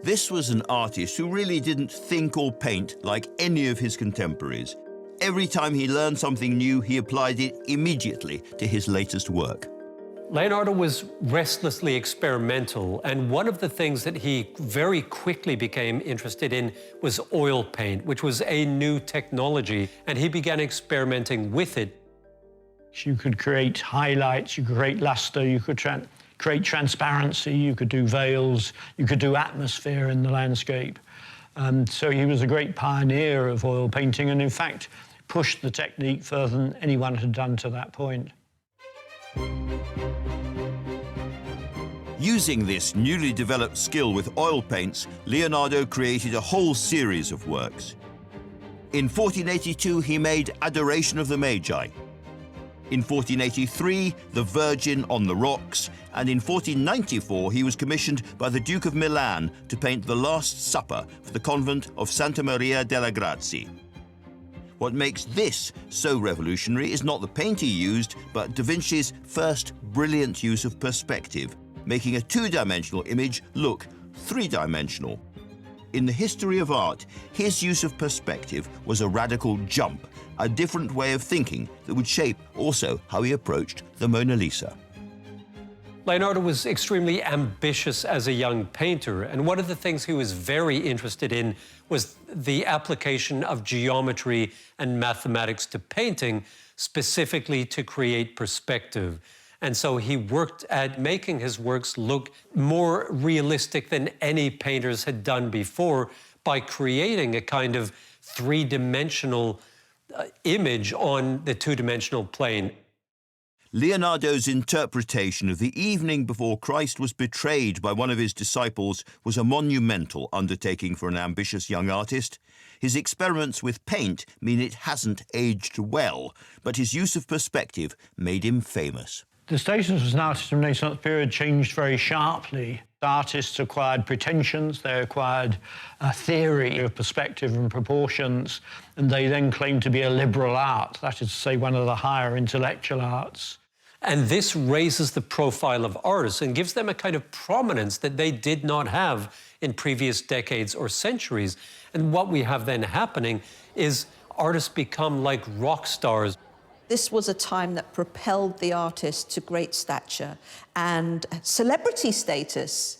This was an artist who really didn't think or paint like any of his contemporaries. Every time he learned something new, he applied it immediately to his latest work. Leonardo was restlessly experimental, and one of the things that he very quickly became interested in was oil paint, which was a new technology, and he began experimenting with it. You could create highlights, you could create luster, you could create transparency, you could do veils, you could do atmosphere in the landscape. So he was a great pioneer of oil painting and, in fact, pushed the technique further than anyone had done to that point. Using this newly developed skill with oil paints, Leonardo created a whole series of works. In 1482, he made Adoration of the Magi. In 1483, The Virgin on the Rocks, and in 1494, he was commissioned by the Duke of Milan to paint The Last Supper for the convent of Santa Maria delle Grazie. What makes this so revolutionary is not the paint he used, but Da Vinci's first brilliant use of perspective, making a two-dimensional image look three-dimensional. In the history of art, his use of perspective was a radical jump, a different way of thinking that would shape also how he approached the Mona Lisa. Leonardo was extremely ambitious as a young painter, and one of the things he was very interested in was the application of geometry and mathematics to painting, specifically to create perspective. And so he worked at making his works look more realistic than any painters had done before by creating a kind of three-dimensional image on the two-dimensional plane. Leonardo's interpretation of the evening before Christ was betrayed by one of his disciples was a monumental undertaking for an ambitious young artist. His experiments with paint mean it hasn't aged well, but his use of perspective made him famous. The status as an artist in the Renaissance period changed very sharply. Artists acquired pretensions, they acquired a theory of perspective and proportions, and they then claimed to be a liberal art, that is to say, one of the higher intellectual arts. And this raises the profile of artists and gives them a kind of prominence that they did not have in previous decades or centuries. And what we have then happening is artists become like rock stars. This was a time that propelled the artist to great stature and celebrity status.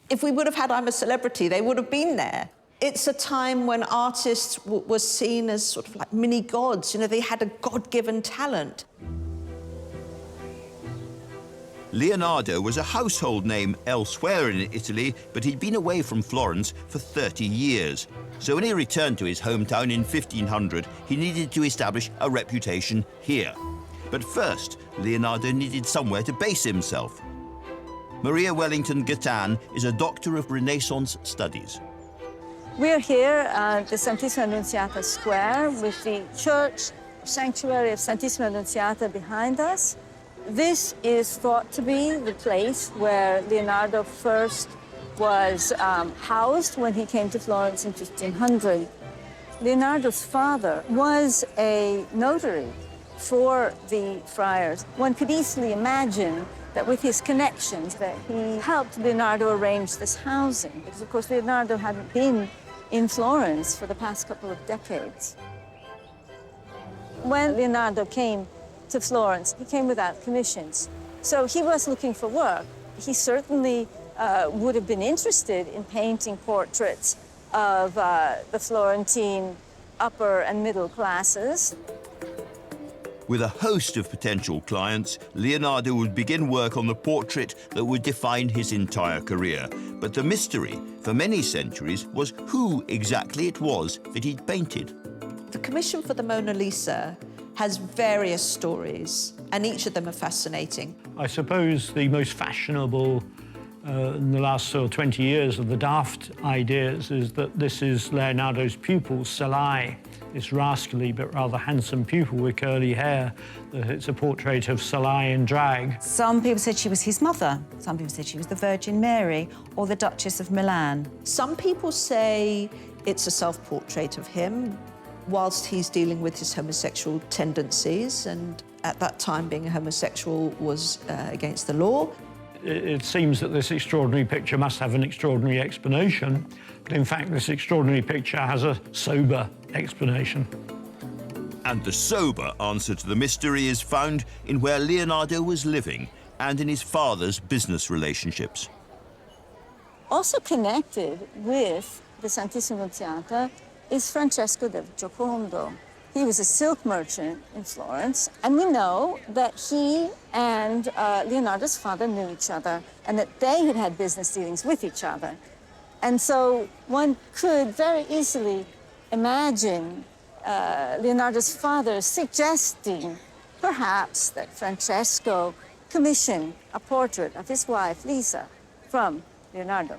If we would have had I'm a Celebrity, they would have been there. It's a time when artists were seen as sort of like mini gods. You know, they had a God-given talent. Leonardo was a household name elsewhere in Italy, but he'd been away from Florence for 30 years. So when he returned to his hometown in 1500, he needed to establish a reputation here. But first, Leonardo needed somewhere to base himself. Maria Wellington Gattan is a doctor of Renaissance studies. We're here at the Santissima Annunziata Square with the church sanctuary of Santissima Annunziata behind us. This is thought to be the place where Leonardo first was housed when he came to Florence in 1500. Leonardo's father was a notary for the friars. One could easily imagine that with his connections that he helped Leonardo arrange this housing, because of course Leonardo hadn't been in Florence for the past couple of decades. When Leonardo came to Florence, he came without commissions. So he was looking for work. He certainly would have been interested in painting portraits of the Florentine upper and middle classes. With a host of potential clients, Leonardo would begin work on the portrait that would define his entire career. But the mystery, for many centuries, was who exactly it was that he'd painted. The commission for the Mona Lisa has various stories, and each of them are fascinating. I suppose the most fashionable in the last sort of 20 years of the daft ideas is that this is Leonardo's pupil, Salai, this rascally but rather handsome pupil with curly hair, that it's a portrait of Salai in drag. Some people said she was his mother. Some people said she was the Virgin Mary or the Duchess of Milan. Some people say it's a self-portrait of him whilst he's dealing with his homosexual tendencies, and at that time being a homosexual was against the law. it seems that this extraordinary picture must have an extraordinary explanation, but in fact this extraordinary picture has a sober explanation. And the sober answer to the mystery is found in where Leonardo was living and in his father's business relationships. Also connected with the Santissima Annunziata is Francesco del Giocondo. He was a silk merchant in Florence, and we know that he and Leonardo's father knew each other and that they had had business dealings with each other. And so one could very easily imagine Leonardo's father suggesting perhaps that Francesco commission a portrait of his wife, Lisa, from Leonardo.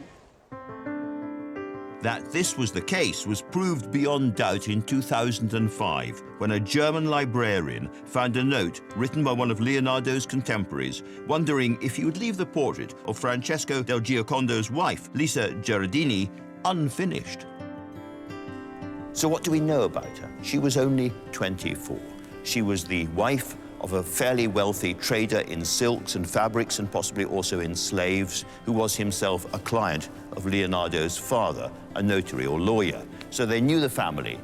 That this was the case was proved beyond doubt in 2005, when a German librarian found a note written by one of Leonardo's contemporaries, wondering if he would leave the portrait of Francesco del Giocondo's wife, Lisa Gherardini, unfinished. So what do we know about her? She was only 24. She was the wife of a fairly wealthy trader in silks and fabrics, and possibly also in slaves, who was himself a client of Leonardo's father, a notary or lawyer. So they knew the family.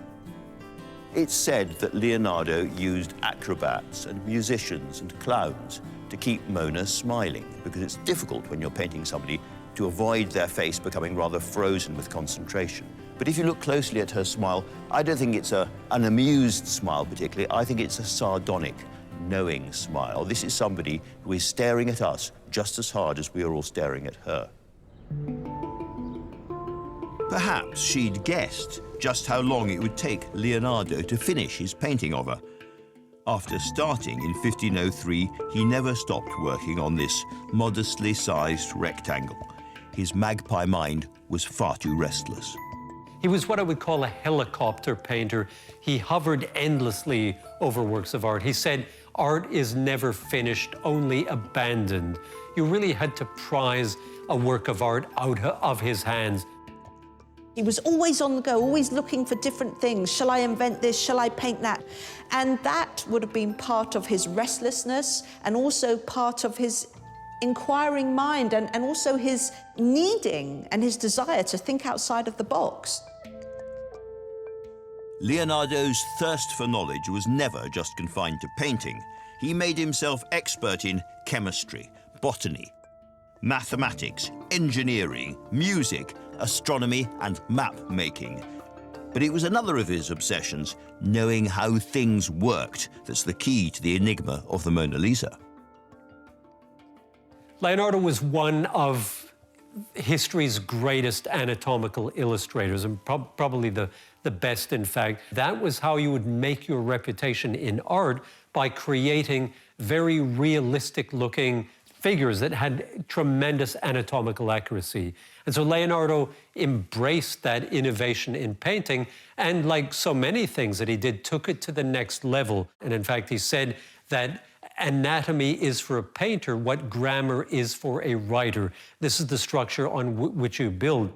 It's said that Leonardo used acrobats and musicians and clowns to keep Mona smiling, because it's difficult when you're painting somebody to avoid their face becoming rather frozen with concentration. But if you look closely at her smile, I don't think it's an amused smile particularly. I think it's a sardonic, knowing smile. This is somebody who is staring at us just as hard as we are all staring at her. Perhaps she'd guessed just how long it would take Leonardo to finish his painting of her. After starting in 1503, he never stopped working on this modestly sized rectangle. His magpie mind was far too restless. He was what I would call a helicopter painter. He hovered endlessly over works of art. He said, art is never finished, only abandoned. You really had to prize a work of art out of his hands. He was always on the go, always looking for different things. Shall I invent this? Shall I paint that? And that would have been part of his restlessness and also part of his inquiring mind and also his needing and his desire to think outside of the box. Leonardo's thirst for knowledge was never just confined to painting. He made himself expert in chemistry, botany, mathematics, engineering, music, astronomy, and map-making. But it was another of his obsessions, knowing how things worked, that's the key to the enigma of the Mona Lisa. Leonardo was one of history's greatest anatomical illustrators, and probably the best, in fact. That was how you would make your reputation in art, by creating very realistic-looking figures that had tremendous anatomical accuracy. And so Leonardo embraced that innovation in painting, and like so many things that he did, took it to the next level. And in fact, he said that anatomy is for a painter what grammar is for a writer. This is the structure on which you build.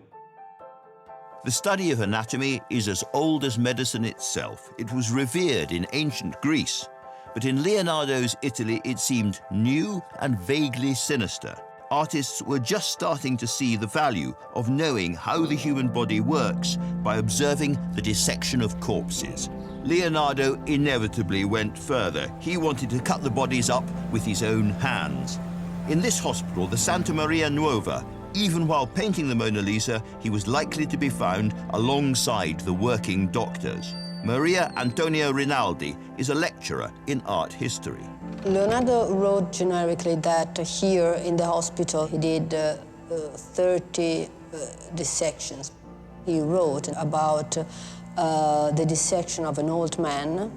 The study of anatomy is as old as medicine itself. It was revered in ancient Greece. But in Leonardo's Italy, it seemed new and vaguely sinister. Artists were just starting to see the value of knowing how the human body works by observing the dissection of corpses. Leonardo inevitably went further. He wanted to cut the bodies up with his own hands. In this hospital, the Santa Maria Nuova, even while painting the Mona Lisa, he was likely to be found alongside the working doctors. Maria Antonia Rinaldi is a lecturer in art history. Leonardo wrote generically that here in the hospital he did 30 dissections. He wrote about the dissection of an old man.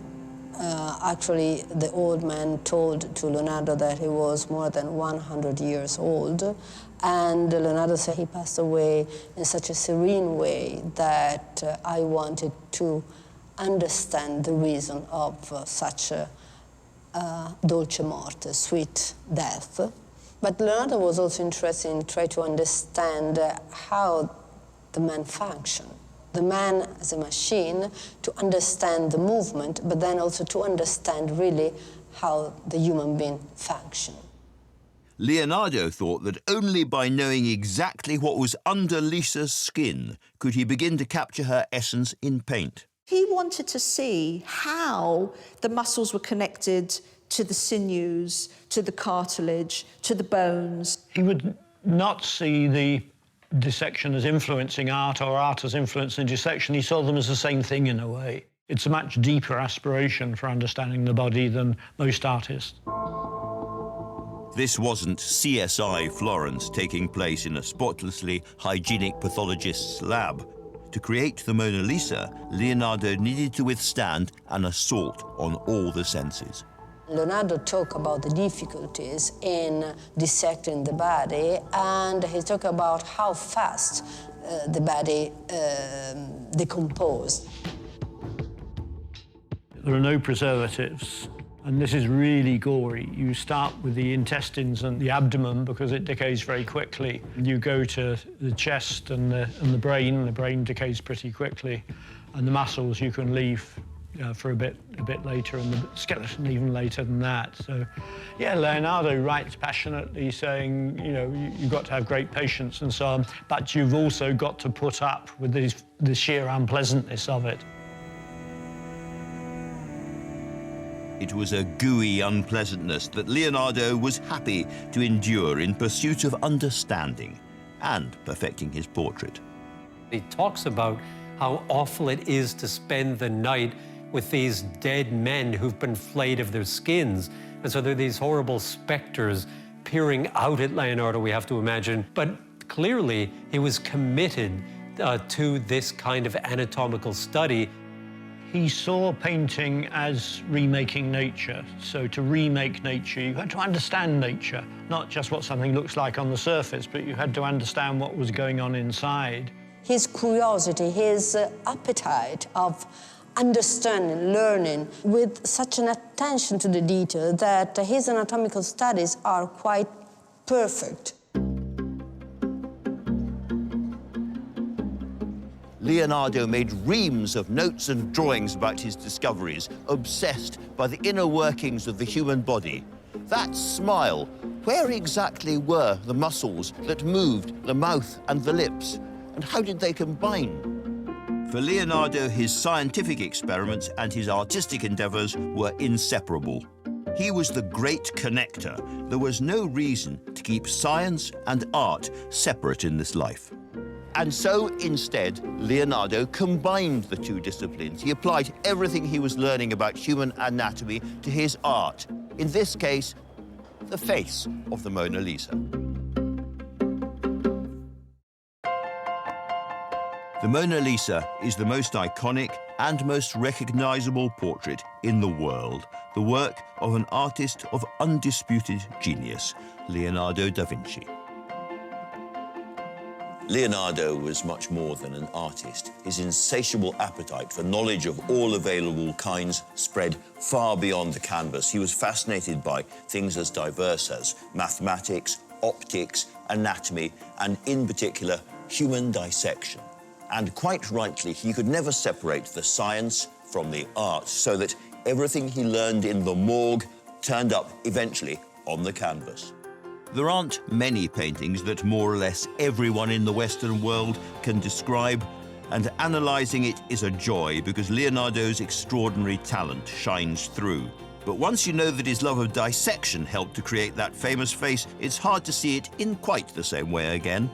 Actually, the old man told to Leonardo that he was more than 100 years old. And Leonardo said he passed away in such a serene way that I wanted to understand the reason of such a dolce morte, sweet death. But Leonardo was also interested in trying to understand how the man functioned. The man as a machine, to understand the movement, but then also to understand really how the human being functions. Leonardo thought that only by knowing exactly what was under Lisa's skin could he begin to capture her essence in paint. He wanted to see how the muscles were connected to the sinews, to the cartilage, to the bones. He would not see the dissection as influencing art or art as influencing dissection. He saw them as the same thing in a way. It's a much deeper aspiration for understanding the body than most artists. This wasn't CSI Florence taking place in a spotlessly hygienic pathologist's lab. To create the Mona Lisa, Leonardo needed to withstand an assault on all the senses. Leonardo talked about the difficulties in dissecting the body, and he talked about how fast the body decomposed. There are no preservatives, and this is really gory. You start with the intestines and the abdomen because it decays very quickly. You go to the chest and the brain decays pretty quickly, and the muscles you can leave for a bit later, and the skeleton even later than that. So, yeah, Leonardo writes passionately saying, you know, you've got to have great patience and so on, but you've also got to put up with the sheer unpleasantness of it. It was a gooey unpleasantness that Leonardo was happy to endure in pursuit of understanding and perfecting his portrait. He talks about how awful it is to spend the night with these dead men who've been flayed of their skins. And so there are these horrible specters peering out at Leonardo, we have to imagine. But clearly, he was committed to this kind of anatomical study. He saw painting as remaking nature. So to remake nature, you had to understand nature, not just what something looks like on the surface, but you had to understand what was going on inside. His curiosity, his appetite of understanding, learning, with such an attention to the detail that his anatomical studies are quite perfect. Leonardo made reams of notes and drawings about his discoveries, obsessed by the inner workings of the human body. That smile, where exactly were the muscles that moved the mouth and the lips? And how did they combine? For Leonardo, his scientific experiments and his artistic endeavors were inseparable. He was the great connector. There was no reason to keep science and art separate in this life. And so, instead, Leonardo combined the two disciplines. He applied everything he was learning about human anatomy to his art. In this case, the face of the Mona Lisa. The Mona Lisa is the most iconic and most recognizable portrait in the world, the work of an artist of undisputed genius, Leonardo da Vinci. Leonardo was much more than an artist. His insatiable appetite for knowledge of all available kinds spread far beyond the canvas. He was fascinated by things as diverse as mathematics, optics, anatomy, and in particular, human dissection. And quite rightly, he could never separate the science from the art, so that everything he learned in the morgue turned up eventually on the canvas. There aren't many paintings that more or less everyone in the Western world can describe, and analysing it is a joy because Leonardo's extraordinary talent shines through. But once you know that his love of dissection helped to create that famous face, it's hard to see it in quite the same way again.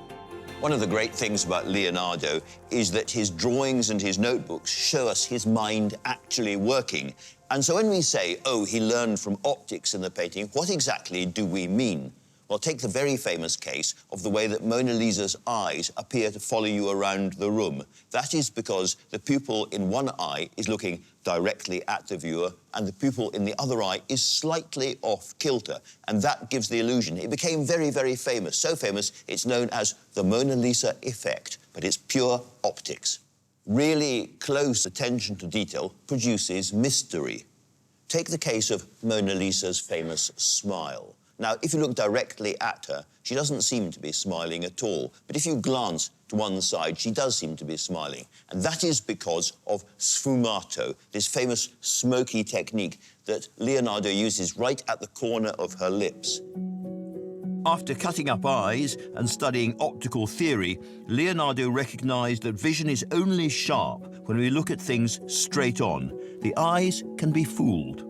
One of the great things about Leonardo is that his drawings and his notebooks show us his mind actually working. And so when we say, oh, he learned from optics in the painting, what exactly do we mean? Well, take the very famous case of the way that Mona Lisa's eyes appear to follow you around the room. That is because the pupil in one eye is looking directly at the viewer, and the pupil in the other eye is slightly off kilter, and that gives the illusion. It became very, very famous. So famous, it's known as the Mona Lisa effect, but it's pure optics. Really close attention to detail produces mystery. Take the case of Mona Lisa's famous smile. Now, if you look directly at her, she doesn't seem to be smiling at all. But if you glance to one side, she does seem to be smiling. And that is because of sfumato, this famous smoky technique that Leonardo uses right at the corner of her lips. After cutting up eyes and studying optical theory, Leonardo recognized that vision is only sharp when we look at things straight on. The eyes can be fooled.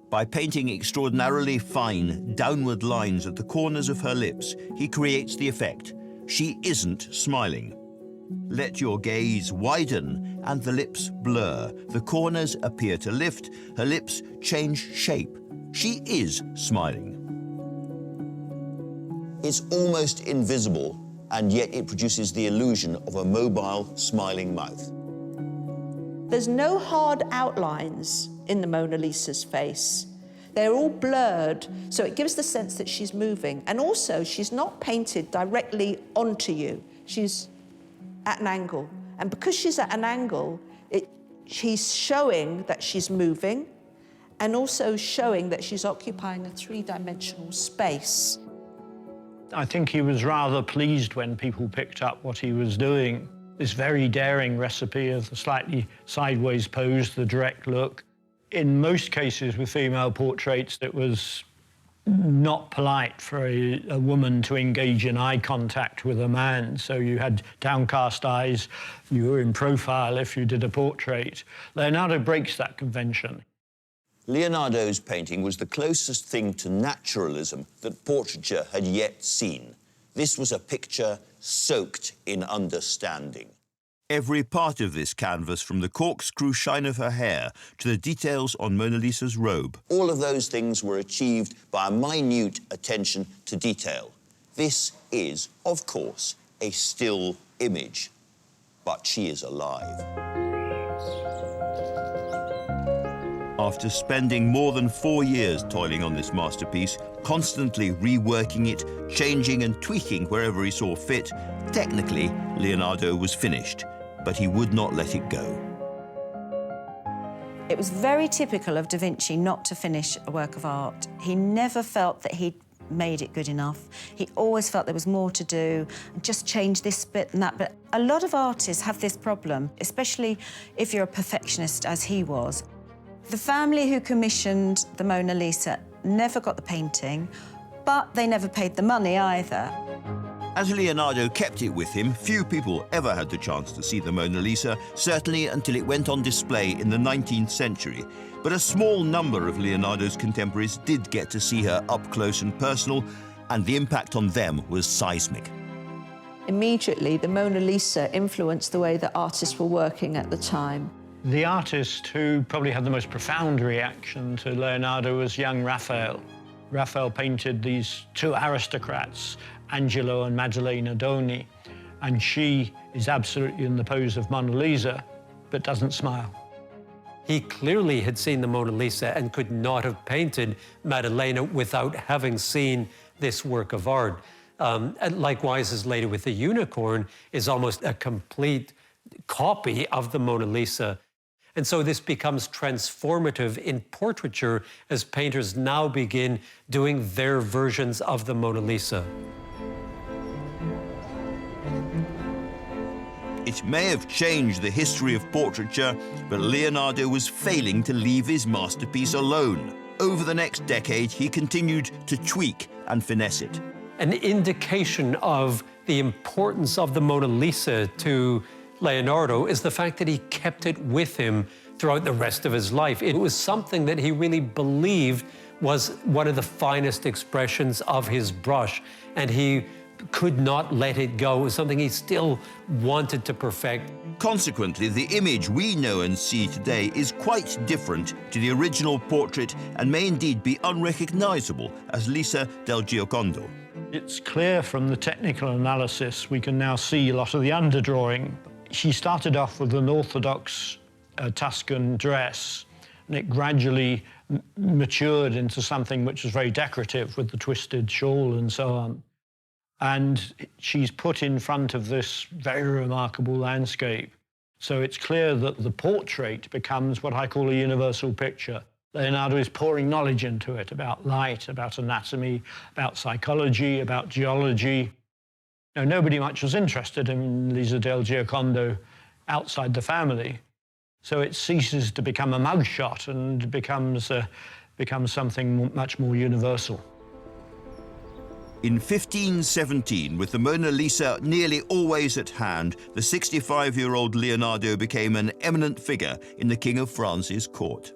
By painting extraordinarily fine, downward lines at the corners of her lips, he creates the effect. She isn't smiling. Let your gaze widen and the lips blur. The corners appear to lift, her lips change shape. She is smiling. It's almost invisible, and yet it produces the illusion of a mobile, smiling mouth. There's no hard outlines in the Mona Lisa's face. They're all blurred, so it gives the sense that she's moving. And also, she's not painted directly onto you. She's at an angle. And because she's at an angle, she's showing that she's moving and also showing that she's occupying a three-dimensional space. I think he was rather pleased when people picked up what he was doing. This very daring recipe of the slightly sideways pose, the direct look. In most cases with female portraits, it was not polite for a woman to engage in eye contact with a man. So you had downcast eyes, you were in profile if you did a portrait. Leonardo breaks that convention. Leonardo's painting was the closest thing to naturalism that portraiture had yet seen. This was a picture soaked in understanding. Every part of this canvas, from the corkscrew shine of her hair to the details on Mona Lisa's robe, all of those things were achieved by a minute attention to detail. This is, of course, a still image, but she is alive. After spending more than 4 years toiling on this masterpiece, constantly reworking it, changing and tweaking wherever he saw fit, technically, Leonardo was finished, but he would not let it go. It was very typical of Da Vinci not to finish a work of art. He never felt that he'd made it good enough. He always felt there was more to do, just change this bit and that bit. A lot of artists have this problem, especially if you're a perfectionist, as he was. The family who commissioned the Mona Lisa never got the painting, but they never paid the money either. As Leonardo kept it with him, few people ever had the chance to see the Mona Lisa, certainly until it went on display in the 19th century. But a small number of Leonardo's contemporaries did get to see her up close and personal, and the impact on them was seismic. Immediately, the Mona Lisa influenced the way that artists were working at the time. The artist who probably had the most profound reaction to Leonardo was young Raphael. Raphael painted these two aristocrats, Angelo and Maddalena Doni, and she is absolutely in the pose of Mona Lisa, but doesn't smile. He clearly had seen the Mona Lisa and could not have painted Maddalena without having seen this work of art. And likewise, his Lady with the Unicorn is almost a complete copy of the Mona Lisa. And so this becomes transformative in portraiture as painters now begin doing their versions of the Mona Lisa. It may have changed the history of portraiture, but Leonardo was failing to leave his masterpiece alone. Over the next decade, he continued to tweak and finesse it. An indication of the importance of the Mona Lisa to Leonardo is the fact that he kept it with him throughout the rest of his life. It was something that he really believed was one of the finest expressions of his brush, and he could not let it go. It was something he still wanted to perfect. Consequently, the image we know and see today is quite different to the original portrait and may indeed be unrecognizable as Lisa del Giocondo. It's clear from the technical analysis we can now see a lot of the underdrawing. She started off with an orthodox Tuscan dress, and it gradually matured into something which was very decorative with the twisted shawl and so on. And she's put in front of this very remarkable landscape. So it's clear that the portrait becomes what I call a universal picture. Leonardo is pouring knowledge into it about light, about anatomy, about psychology, about geology. Now, nobody much was interested in Lisa del Giocondo outside the family. So it ceases to become a mugshot and becomes something much more universal. In 1517, with the Mona Lisa nearly always at hand, the 65-year-old Leonardo became an eminent figure in the King of France's court.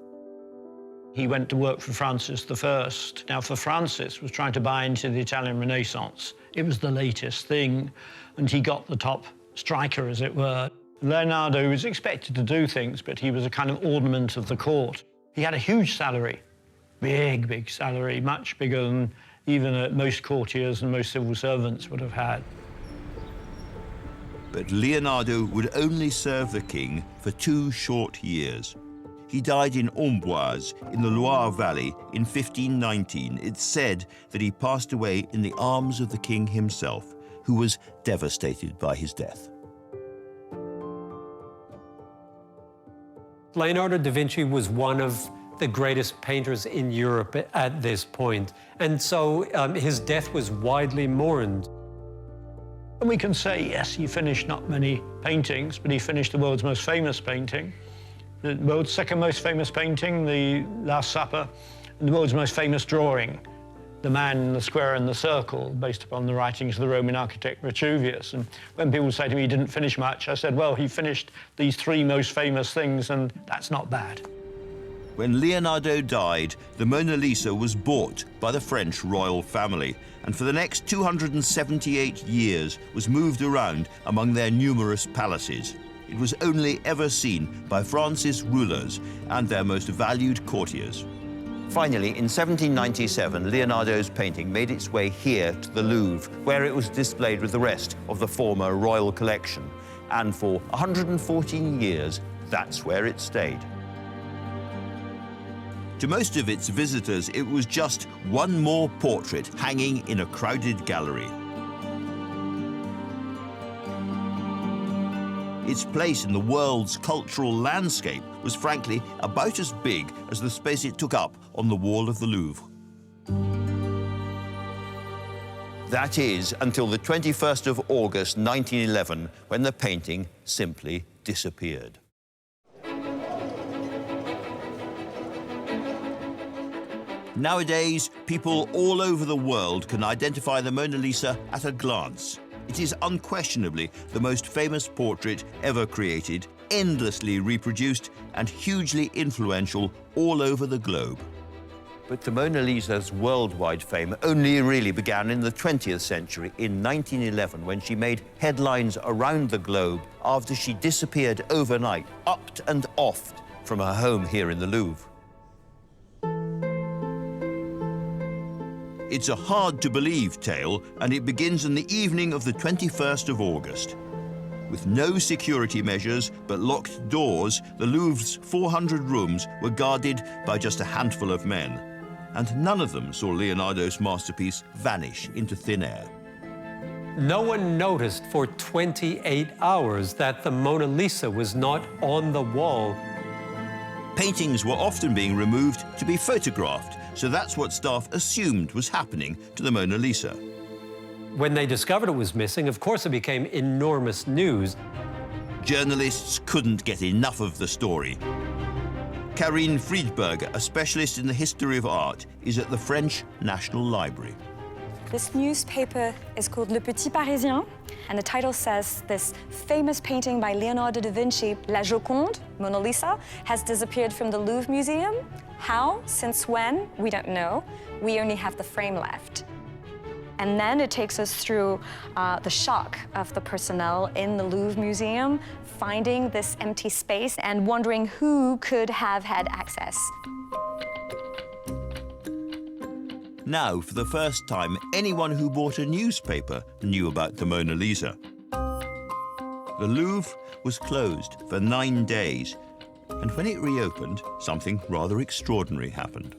He went to work for Francis I. Now, for Francis was trying to buy into the Italian Renaissance. It was the latest thing, and he got the top striker, as it were. Leonardo was expected to do things, but he was a kind of ornament of the court. He had a huge salary, big salary, much bigger than even most courtiers and most civil servants would have had. But Leonardo would only serve the king for 2 short years. He died in Amboise, in the Loire Valley, in 1519. It's said that he passed away in the arms of the king himself, who was devastated by his death. Leonardo da Vinci was one of the greatest painters in Europe at this point, and so his death was widely mourned. And we can say, yes, he finished not many paintings, but he finished the world's most famous painting, the world's second most famous painting, the Last Supper, and the world's most famous drawing, the man in the square and the circle, based upon the writings of the Roman architect Vitruvius. And when people say to me he didn't finish much, I said, well, he finished these 3 most famous things, and that's not bad. When Leonardo died, the Mona Lisa was bought by the French royal family, and for the next 278 years was moved around among their numerous palaces. It was only ever seen by France's rulers and their most valued courtiers. Finally, in 1797, Leonardo's painting made its way here to the Louvre, where it was displayed with the rest of the former royal collection. And for 114 years, that's where it stayed. To most of its visitors, it was just one more portrait hanging in a crowded gallery. Its place in the world's cultural landscape was frankly about as big as the space it took up on the wall of the Louvre. That is, until the 21st of August 1911, when the painting simply disappeared. Nowadays, people all over the world can identify the Mona Lisa at a glance. It is unquestionably the most famous portrait ever created, endlessly reproduced, and hugely influential all over the globe. But the Mona Lisa's worldwide fame only really began in the 20th century, in 1911, when she made headlines around the globe after she disappeared overnight, upped and offed from her home here in the Louvre. It's a hard-to-believe tale, and it begins on the evening of the 21st of August. With no security measures but locked doors, the Louvre's 400 rooms were guarded by just a handful of men, and none of them saw Leonardo's masterpiece vanish into thin air. No one noticed for 28 hours that the Mona Lisa was not on the wall. Paintings were often being removed to be photographed, so that's what staff assumed was happening to the Mona Lisa. When they discovered it was missing, of course it became enormous news. Journalists couldn't get enough of the story. Karine Friedberger, a specialist in the history of art, is at the French National Library. This newspaper is called Le Petit Parisien, and the title says this famous painting by Leonardo da Vinci, La Joconde, Mona Lisa, has disappeared from the Louvre Museum. How? Since when? We don't know. We only have the frame left. And then it takes us through the shock of the personnel in the Louvre Museum, finding this empty space and wondering who could have had access. Now, for the first time, anyone who bought a newspaper knew about the Mona Lisa. The Louvre was closed for 9 days, and when it reopened, something rather extraordinary happened.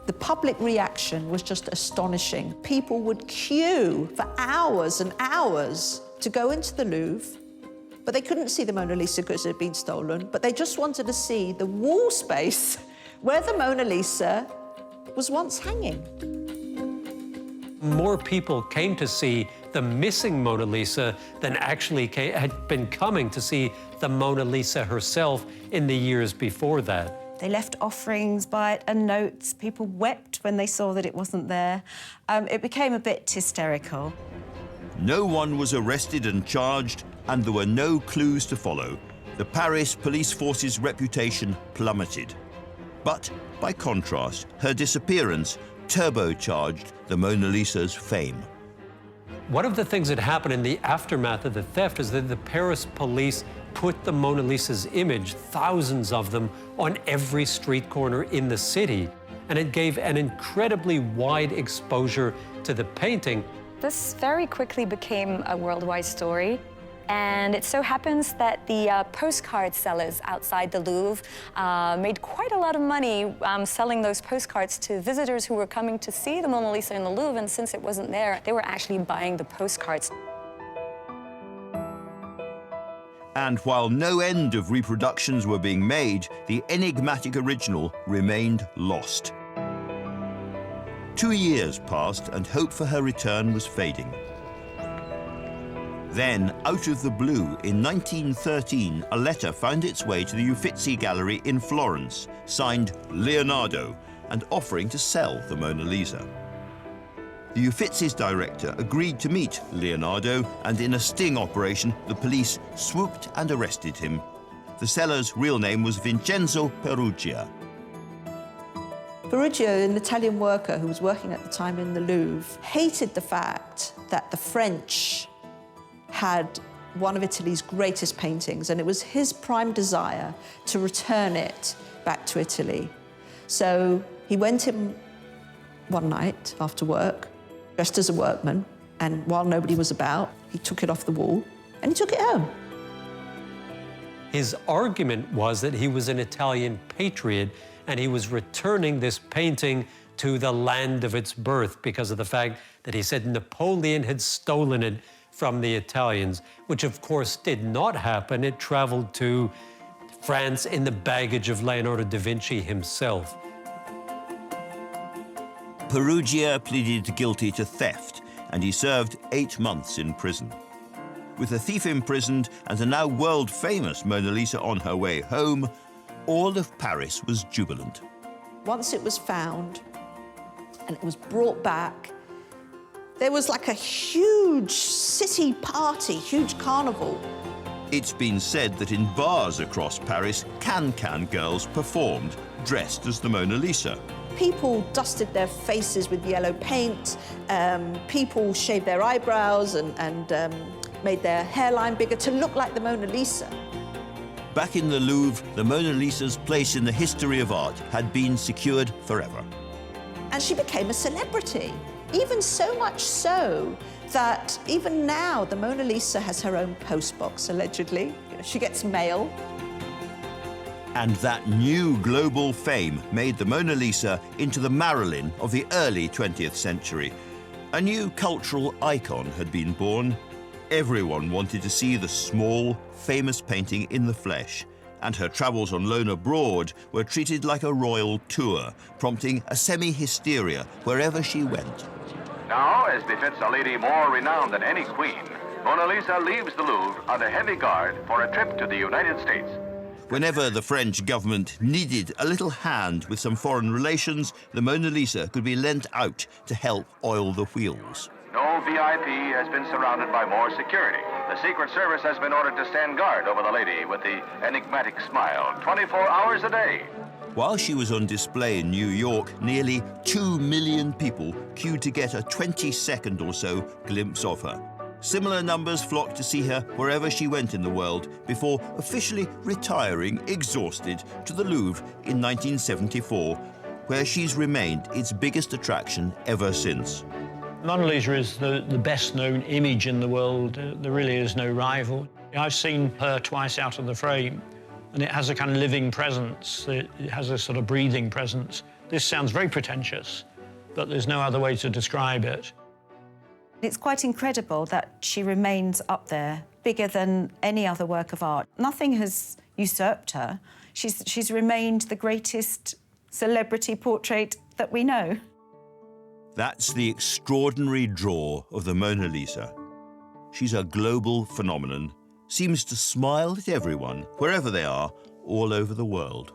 The public reaction was just astonishing. People would queue for hours and hours to go into the Louvre, but they couldn't see the Mona Lisa because it had been stolen, but they just wanted to see the wall space where the Mona Lisa was once hanging. More people came to see the missing Mona Lisa than actually had been coming to see the Mona Lisa herself in the years before that. They left offerings by it and notes. People wept when they saw that it wasn't there. It became a bit hysterical. No one was arrested and charged, and there were no clues to follow. The Paris police force's reputation plummeted. But, by contrast, her disappearance turbocharged the Mona Lisa's fame. One of the things that happened in the aftermath of the theft is that the Paris police put the Mona Lisa's image, thousands of them, on every street corner in the city. And it gave an incredibly wide exposure to the painting. This very quickly became a worldwide story. And it so happens that the postcard sellers outside the Louvre made quite a lot of money selling those postcards to visitors who were coming to see the Mona Lisa in the Louvre, and since it wasn't there, they were actually buying the postcards. And while no end of reproductions were being made, the enigmatic original remained lost. 2 years passed and hope for her return was fading. Then, out of the blue, in 1913, a letter found its way to the Uffizi Gallery in Florence, signed Leonardo, and offering to sell the Mona Lisa. The Uffizi's director agreed to meet Leonardo, and in a sting operation, the police swooped and arrested him. The seller's real name was Vincenzo Perugia. Perugia, an Italian worker who was working at the time in the Louvre, hated the fact that the French had one of Italy's greatest paintings, and it was his prime desire to return it back to Italy. So he went in one night after work, dressed as a workman, and while nobody was about, he took it off the wall and he took it home. His argument was that he was an Italian patriot and he was returning this painting to the land of its birth because of the fact that he said Napoleon had stolen it from the Italians, which of course did not happen. It traveled to France in the baggage of Leonardo da Vinci himself. Perugia pleaded guilty to theft, and he served 8 months in prison. With the thief imprisoned and the now world-famous Mona Lisa on her way home, all of Paris was jubilant. Once it was found and it was brought back, there was like a huge city party, huge carnival. It's been said that in bars across Paris, can-can girls performed dressed as the Mona Lisa. People dusted their faces with yellow paint, people shaved their eyebrows and made their hairline bigger to look like the Mona Lisa. Back in the Louvre, the Mona Lisa's place in the history of art had been secured forever. And she became a celebrity, even so much so that even now the Mona Lisa has her own postbox, allegedly. She gets mail. And that new global fame made the Mona Lisa into the Marilyn of the early 20th century. A new cultural icon had been born. Everyone wanted to see the small, famous painting in the flesh, and her travels on loan abroad were treated like a royal tour, prompting a semi-hysteria wherever she went. Now, as befits a lady more renowned than any queen, Mona Lisa leaves the Louvre under heavy guard for a trip to the United States. Whenever the French government needed a little hand with some foreign relations, the Mona Lisa could be lent out to help oil the wheels. No VIP has been surrounded by more security. The Secret Service has been ordered to stand guard over the lady with the enigmatic smile 24 hours a day. While she was on display in New York, nearly 2 million people queued to get a 20-second or so glimpse of her. Similar numbers flocked to see her wherever she went in the world before officially retiring, exhausted, to the Louvre in 1974, where she's remained its biggest attraction ever since. Mona Lisa is the best-known image in the world. There really is no rival. I've seen her twice out of the frame, and it has a kind of living presence. It has a sort of breathing presence. This sounds very pretentious, but there's no other way to describe it. It's quite incredible that she remains up there, bigger than any other work of art. Nothing has usurped her. She's remained the greatest celebrity portrait that we know. That's the extraordinary draw of the Mona Lisa. She's a global phenomenon, seems to smile at everyone, wherever they are, all over the world.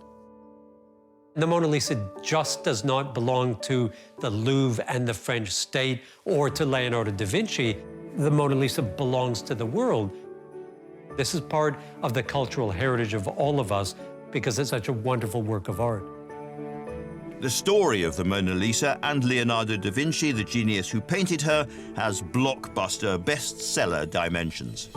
The Mona Lisa just does not belong to the Louvre and the French state or to Leonardo da Vinci. The Mona Lisa belongs to the world. This is part of the cultural heritage of all of us because it's such a wonderful work of art. The story of the Mona Lisa and Leonardo da Vinci, the genius who painted her, has blockbuster bestseller dimensions.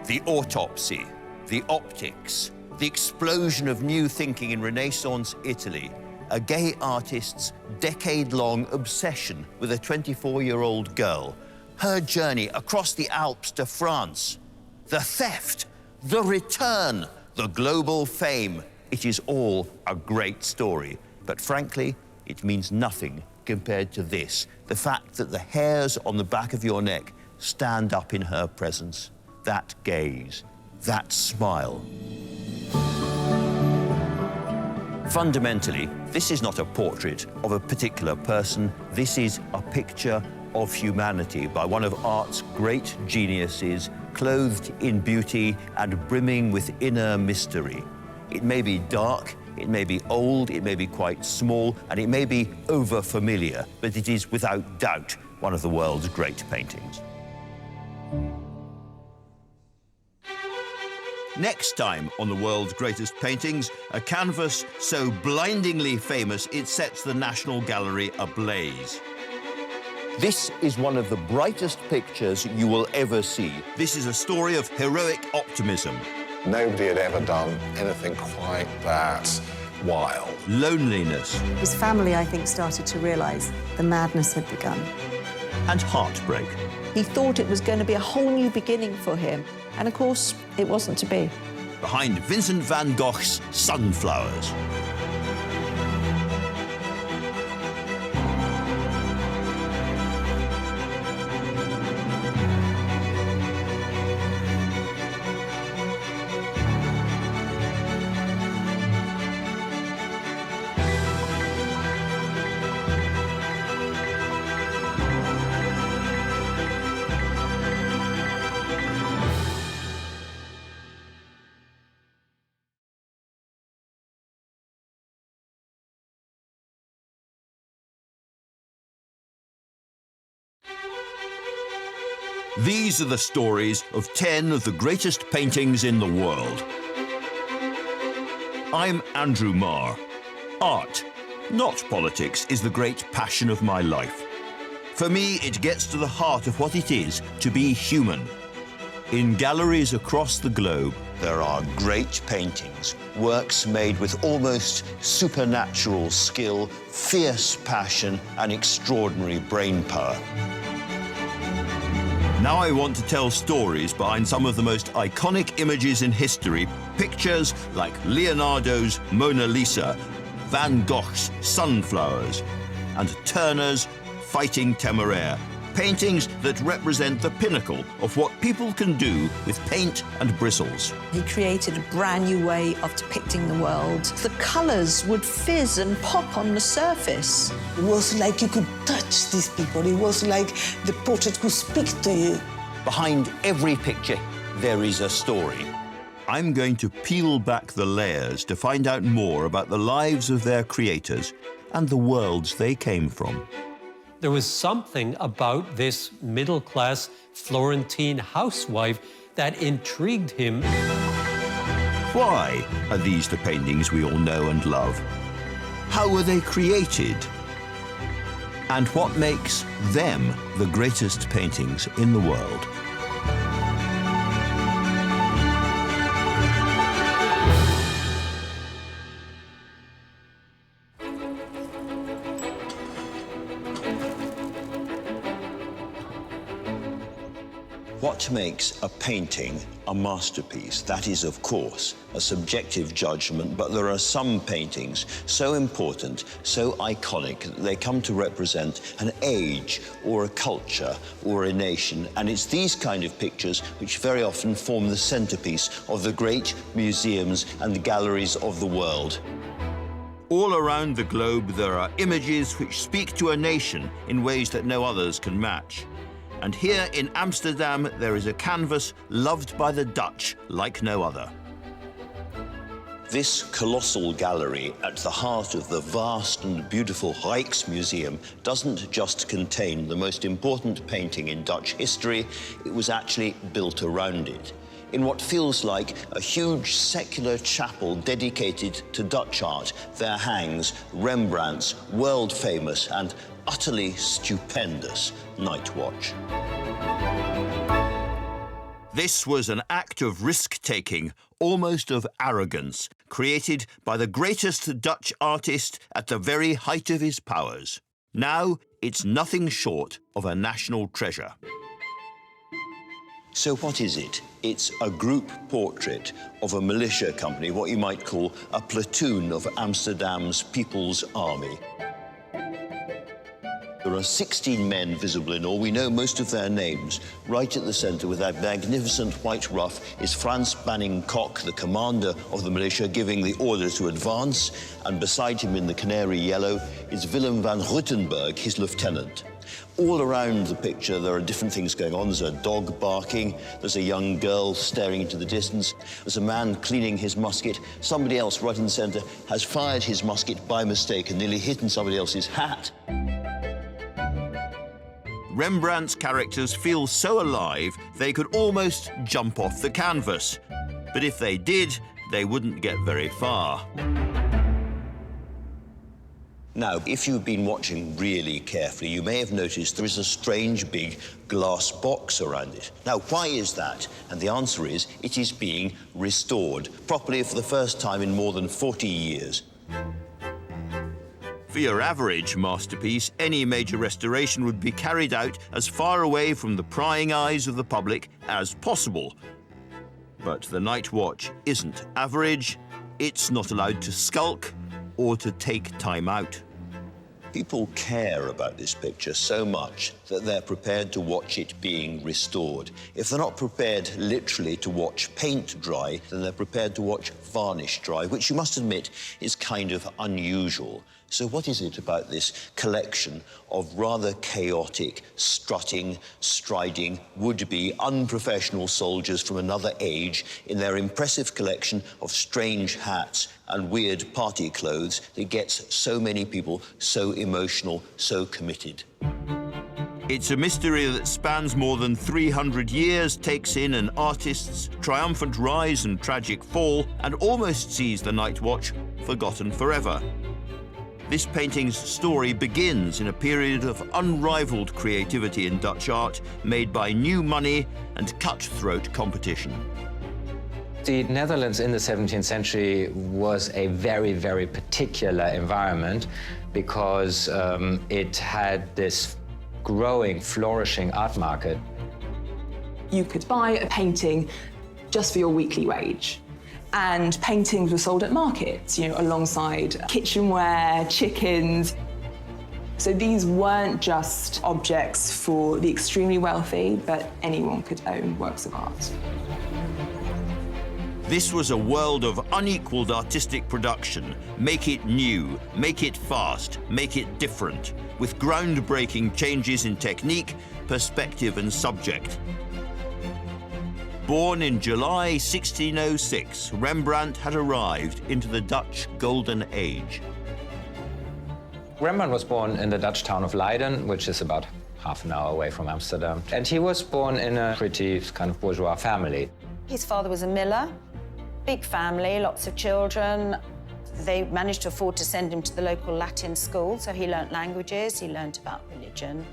The autopsy, the optics, the explosion of new thinking in Renaissance Italy, a gay artist's decade-long obsession with a 24-year-old girl, her journey across the Alps to France, the theft, the return, the global fame. It is all a great story, but frankly, it means nothing compared to this, the fact that the hairs on the back of your neck stand up in her presence, that gaze, that smile. Fundamentally, this is not a portrait of a particular person. This is a picture of humanity by one of art's great geniuses, clothed in beauty and brimming with inner mystery. It may be dark, it may be old, it may be quite small, and it may be over-familiar, but it is without doubt one of the world's great paintings. Next time on the world's greatest paintings, a canvas so blindingly famous it sets the National Gallery ablaze. This is one of the brightest pictures you will ever see. This is a story of heroic optimism. Nobody had ever done anything quite that wild. Loneliness. His family, I think, started to realise the madness had begun. And heartbreak. He thought it was going to be a whole new beginning for him. And of course, it wasn't to be. Behind Vincent van Gogh's Sunflowers. These are the stories of 10 of the greatest paintings in the world. I'm Andrew Marr. Art, not politics, is the great passion of my life. For me, it gets to the heart of what it is to be human. In galleries across the globe, there are great paintings, works made with almost supernatural skill, fierce passion, and extraordinary brain power. Now I want to tell stories behind some of the most iconic images in history, pictures like Leonardo's Mona Lisa, Van Gogh's Sunflowers, and Turner's Fighting Temeraire, paintings that represent the pinnacle of what people can do with paint and bristles. He created a brand new way of depicting the world. The colours would fizz and pop on the surface. It was like you could touch these people. It was like the portrait could speak to you. Behind every picture, there is a story. I'm going to peel back the layers to find out more about the lives of their creators and the worlds they came from. There was something about this middle-class Florentine housewife that intrigued him. Why are these the paintings we all know and love? How were they created? And what makes them the greatest paintings in the world? What makes a painting a masterpiece? That is, of course, a subjective judgment, but there are some paintings so important, so iconic, that they come to represent an age or a culture or a nation. And it's these kind of pictures which very often form the centerpiece of the great museums and the galleries of the world. All around the globe, there are images which speak to a nation in ways that no others can match. And here in Amsterdam, there is a canvas loved by the Dutch like no other. This colossal gallery at the heart of the vast and beautiful Rijksmuseum doesn't just contain the most important painting in Dutch history, it was actually built around it. In what feels like a huge secular chapel dedicated to Dutch art, there hangs Rembrandt's world-famous and utterly stupendous Night Watch. This was an act of risk-taking, almost of arrogance, created by the greatest Dutch artist at the very height of his powers. Now, it's nothing short of a national treasure. So what is it? It's a group portrait of a militia company, what you might call a platoon of Amsterdam's People's Army. There are 16 men visible in all. We know most of their names. Right at the centre, with that magnificent white ruff, is Frans Banning Kok, the commander of the militia, giving the order to advance. And beside him in the canary yellow is Willem van Ruttenberg, his lieutenant. All around the picture, there are different things going on. There's a dog barking, there's a young girl staring into the distance, there's a man cleaning his musket. Somebody else, right in the centre, has fired his musket by mistake and nearly hit in somebody else's hat. Rembrandt's characters feel so alive, they could almost jump off the canvas. But if they did, they wouldn't get very far. Now, if you've been watching really carefully, you may have noticed there is a strange big glass box around it. Now, why is that? And the answer is, it is being restored, properly for the first time in more than 40 years. For your average masterpiece, any major restoration would be carried out as far away from the prying eyes of the public as possible. But the Night Watch isn't average, it's not allowed to skulk or to take time out. People care about this picture so much that they're prepared to watch it being restored. If they're not prepared literally to watch paint dry, then they're prepared to watch varnish dry, which you must admit is kind of unusual. So what is it about this collection of rather chaotic, strutting, striding, would-be unprofessional soldiers from another age in their impressive collection of strange hats and weird party clothes that gets so many people so emotional, so committed? It's a mystery that spans more than 300 years, takes in an artist's triumphant rise and tragic fall, and almost sees the Night Watch forgotten forever. This painting's story begins in a period of unrivaled creativity in Dutch art, made by new money and cutthroat competition. The Netherlands in the 17th century was a very, very particular environment because it had this growing, flourishing art market. You could buy a painting just for your weekly wage. And paintings were sold at markets, you know, alongside kitchenware, chickens. So these weren't just objects for the extremely wealthy, but anyone could own works of art. This was a world of unequaled artistic production. Make it new, make it fast, make it different, with groundbreaking changes in technique, perspective and subject. Born in July 1606, Rembrandt had arrived into the Dutch Golden Age. Rembrandt was born in the Dutch town of Leiden, which is about half an hour away from Amsterdam. And he was born in a pretty kind of bourgeois family. His father was a miller, big family, lots of children. They managed to afford to send him to the local Latin school, so he learnt languages, he learnt about religion.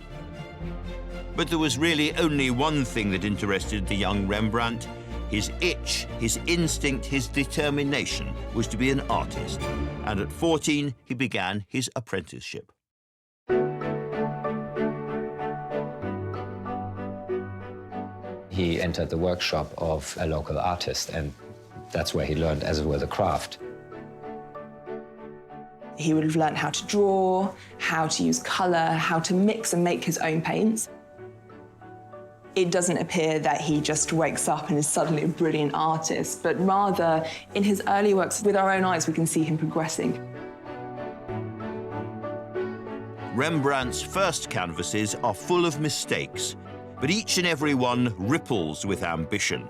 But there was really only one thing that interested the young Rembrandt. His itch, his instinct, his determination was to be an artist. And at 14, he began his apprenticeship. He entered the workshop of a local artist, and that's where he learned, as it were, the craft. He would have learned how to draw, how to use colour, how to mix and make his own paints. It doesn't appear that he just wakes up and is suddenly a brilliant artist, but rather, in his early works, with our own eyes, we can see him progressing. Rembrandt's first canvases are full of mistakes, but each and every one ripples with ambition.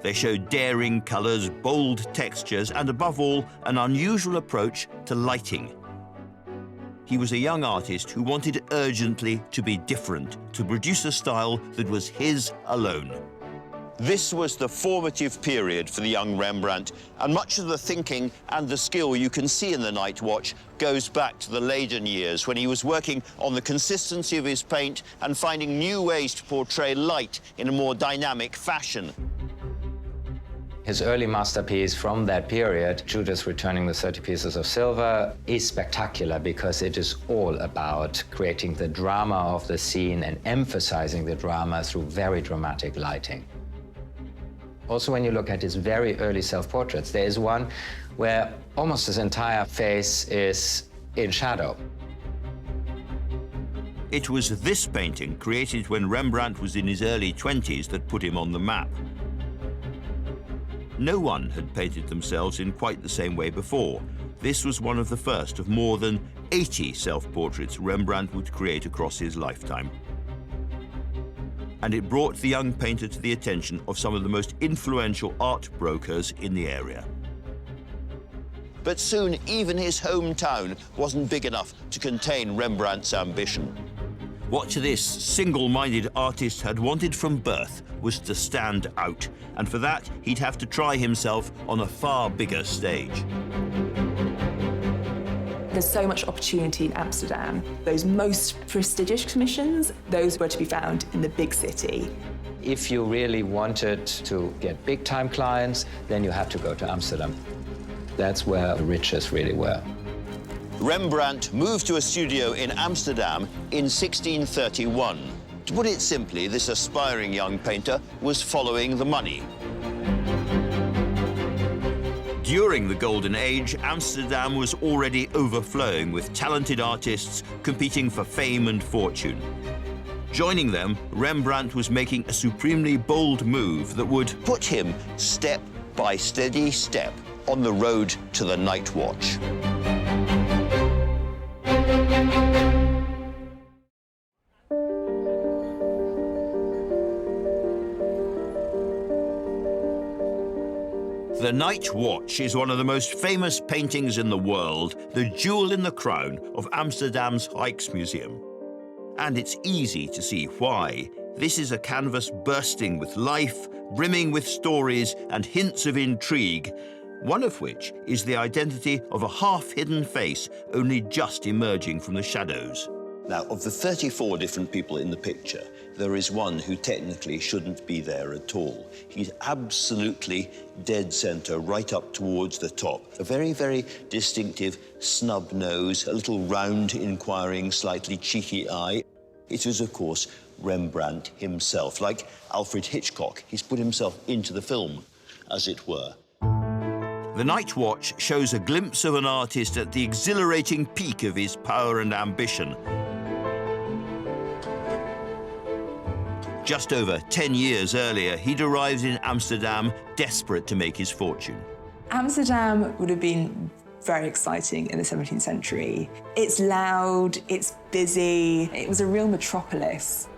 They showed daring colours, bold textures, and above all, an unusual approach to lighting. He was a young artist who wanted urgently to be different, to produce a style that was his alone. This was the formative period for the young Rembrandt, and much of the thinking and the skill you can see in The Night Watch goes back to the Leyden years, when he was working on the consistency of his paint and finding new ways to portray light in a more dynamic fashion. His early masterpiece from that period, Judas Returning the 30 Pieces of Silver, is spectacular because it is all about creating the drama of the scene and emphasizing the drama through very dramatic lighting. Also, when you look at his very early self-portraits, there is one where almost his entire face is in shadow. It was this painting, created when Rembrandt was in his early 20s, that put him on the map. No one had painted themselves in quite the same way before. This was one of the first of more than 80 self-portraits Rembrandt would create across his lifetime. And it brought the young painter to the attention of some of the most influential art brokers in the area. But soon, even his hometown wasn't big enough to contain Rembrandt's ambition. What this single-minded artist had wanted from birth was to stand out, and for that, he'd have to try himself on a far bigger stage. There's so much opportunity in Amsterdam. Those most prestigious commissions, those were to be found in the big city. If you really wanted to get big-time clients, then you had to go to Amsterdam. That's where the riches really were. Rembrandt moved to a studio in Amsterdam in 1631. To put it simply, this aspiring young painter was following the money. During the Golden Age, Amsterdam was already overflowing with talented artists competing for fame and fortune. Joining them, Rembrandt was making a supremely bold move that would put him step by steady step on the road to the Night Watch. The Night Watch is one of the most famous paintings in the world, the jewel in the crown of Amsterdam's Rijksmuseum. And it's easy to see why. This is a canvas bursting with life, brimming with stories and hints of intrigue, one of which is the identity of a half-hidden face only just emerging from the shadows. Now, of the 34 different people in the picture, there is one who technically shouldn't be there at all. He's absolutely dead center, right up towards the top. A very, very distinctive snub nose, a little round, inquiring, slightly cheeky eye. It is, of course, Rembrandt himself. Like Alfred Hitchcock, he's put himself into the film, as it were. The Night Watch shows a glimpse of an artist at the exhilarating peak of his power and ambition. Just over 10 years earlier, he'd arrived in Amsterdam, desperate to make his fortune. Amsterdam would have been very exciting in the 17th century. It's loud, it's busy, it was a real metropolis.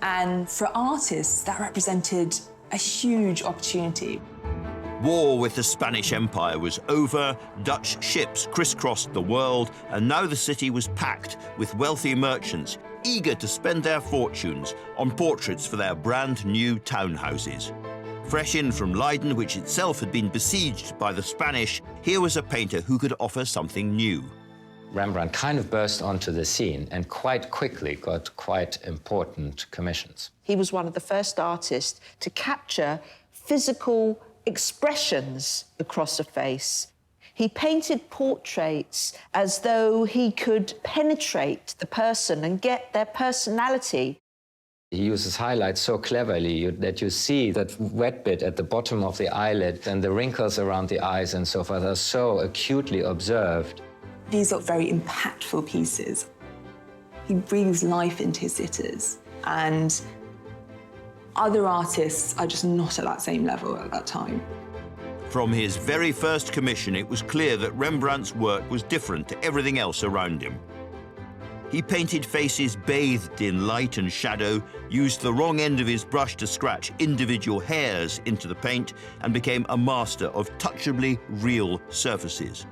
And for artists, that represented a huge opportunity. War with the Spanish Empire was over, Dutch ships crisscrossed the world, and now the city was packed with wealthy merchants, eager to spend their fortunes on portraits for their brand new townhouses. Fresh in from Leyden, which itself had been besieged by the Spanish, here was a painter who could offer something new. Rembrandt kind of burst onto the scene and quite quickly got quite important commissions. He was one of the first artists to capture physical expressions across a face. He painted portraits as though he could penetrate the person and get their personality. He uses highlights so cleverly that you see that wet bit at the bottom of the eyelid, and the wrinkles around the eyes and so forth are so acutely observed. These are very impactful pieces. He breathes life into his sitters, and other artists are just not at that same level at that time. From his very first commission, it was clear that Rembrandt's work was different to everything else around him. He painted faces bathed in light and shadow, used the wrong end of his brush to scratch individual hairs into the paint, and became a master of touchably real surfaces.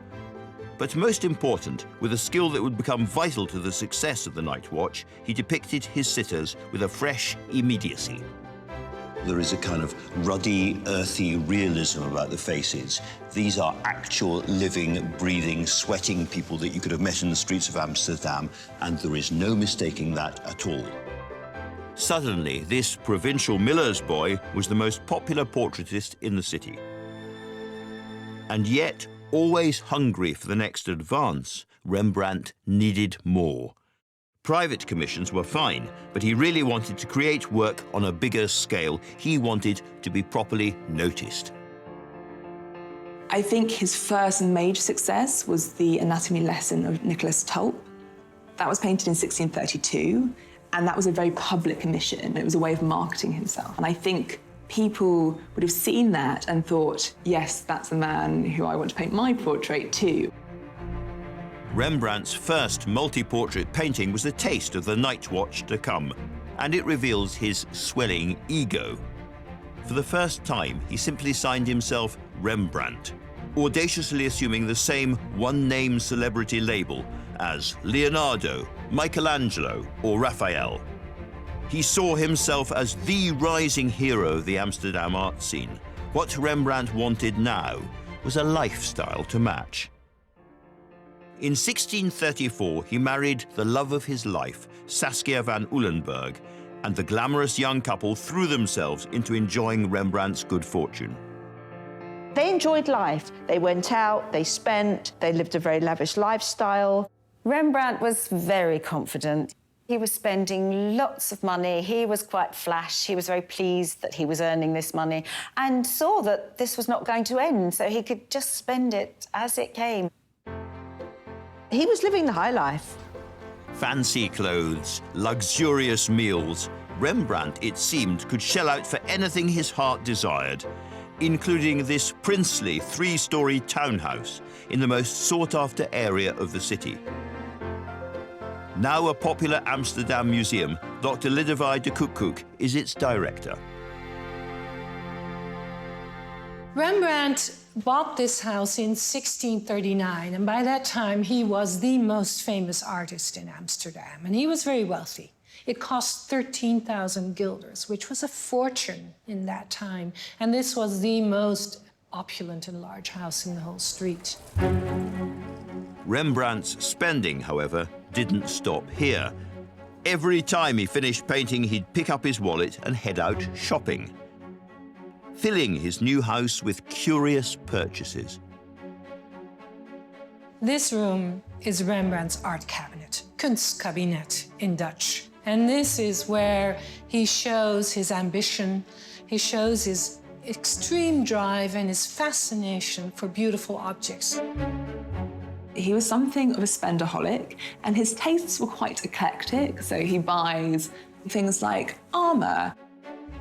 But most important, with a skill that would become vital to the success of the Night Watch, he depicted his sitters with a fresh immediacy. There is a kind of ruddy, earthy realism about the faces. These are actual, living, breathing, sweating people that you could have met in the streets of Amsterdam, and there is no mistaking that at all. Suddenly, this provincial miller's boy was the most popular portraitist in the city. And yet, always hungry for the next advance, Rembrandt needed more. Private commissions were fine, but he really wanted to create work on a bigger scale. He wanted to be properly noticed. I think his first major success was the anatomy lesson of Nicholas Tulp. That was painted in 1632, and that was a very public commission. It was a way of marketing himself. And I think people would have seen that and thought, yes, that's the man who I want to paint my portrait too. Rembrandt's first multi-portrait painting was a taste of the Night Watch to come, and it reveals his swelling ego. For the first time, he simply signed himself Rembrandt, audaciously assuming the same one-name celebrity label as Leonardo, Michelangelo, or Raphael. He saw himself as the rising hero of the Amsterdam art scene. What Rembrandt wanted now was a lifestyle to match. In 1634, he married the love of his life, Saskia van Uylenburg, and the glamorous young couple threw themselves into enjoying Rembrandt's good fortune. They enjoyed life. They went out, they spent, they lived a very lavish lifestyle. Rembrandt was very confident. He was spending lots of money. He was quite flash. He was very pleased that he was earning this money and saw that this was not going to end, so he could just spend it as it came. He was living the high life. Fancy clothes, luxurious meals. Rembrandt, it seemed, could shell out for anything his heart desired, including this princely three-story townhouse in the most sought-after area of the city. Now a popular Amsterdam museum, Dr. Lidewij de Koekkoek is its director. Rembrandt bought this house in 1639, and by that time he was the most famous artist in Amsterdam, and he was very wealthy. It cost 13,000 guilders, which was a fortune in that time, and this was the most opulent and large house in the whole street. Rembrandt's spending, however, didn't stop here. Every time he finished painting, he'd pick up his wallet and head out shopping, filling his new house with curious purchases. This room is Rembrandt's art cabinet, Kunstkabinett in Dutch. And this is where he shows his ambition, he shows his extreme drive and his fascination for beautiful objects. He was something of a spenderholic, and his tastes were quite eclectic, so he buys things like armor,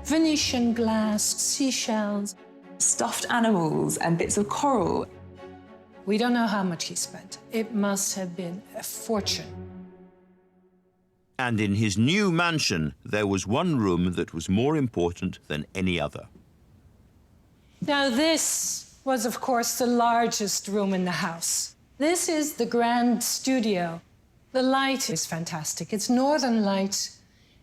Venetian glass, seashells, stuffed animals and bits of coral. We don't know how much he spent. It must have been a fortune. And in his new mansion, there was one room that was more important than any other. Now, this was, of course, the largest room in the house. This is the grand studio. The light is fantastic. It's northern light,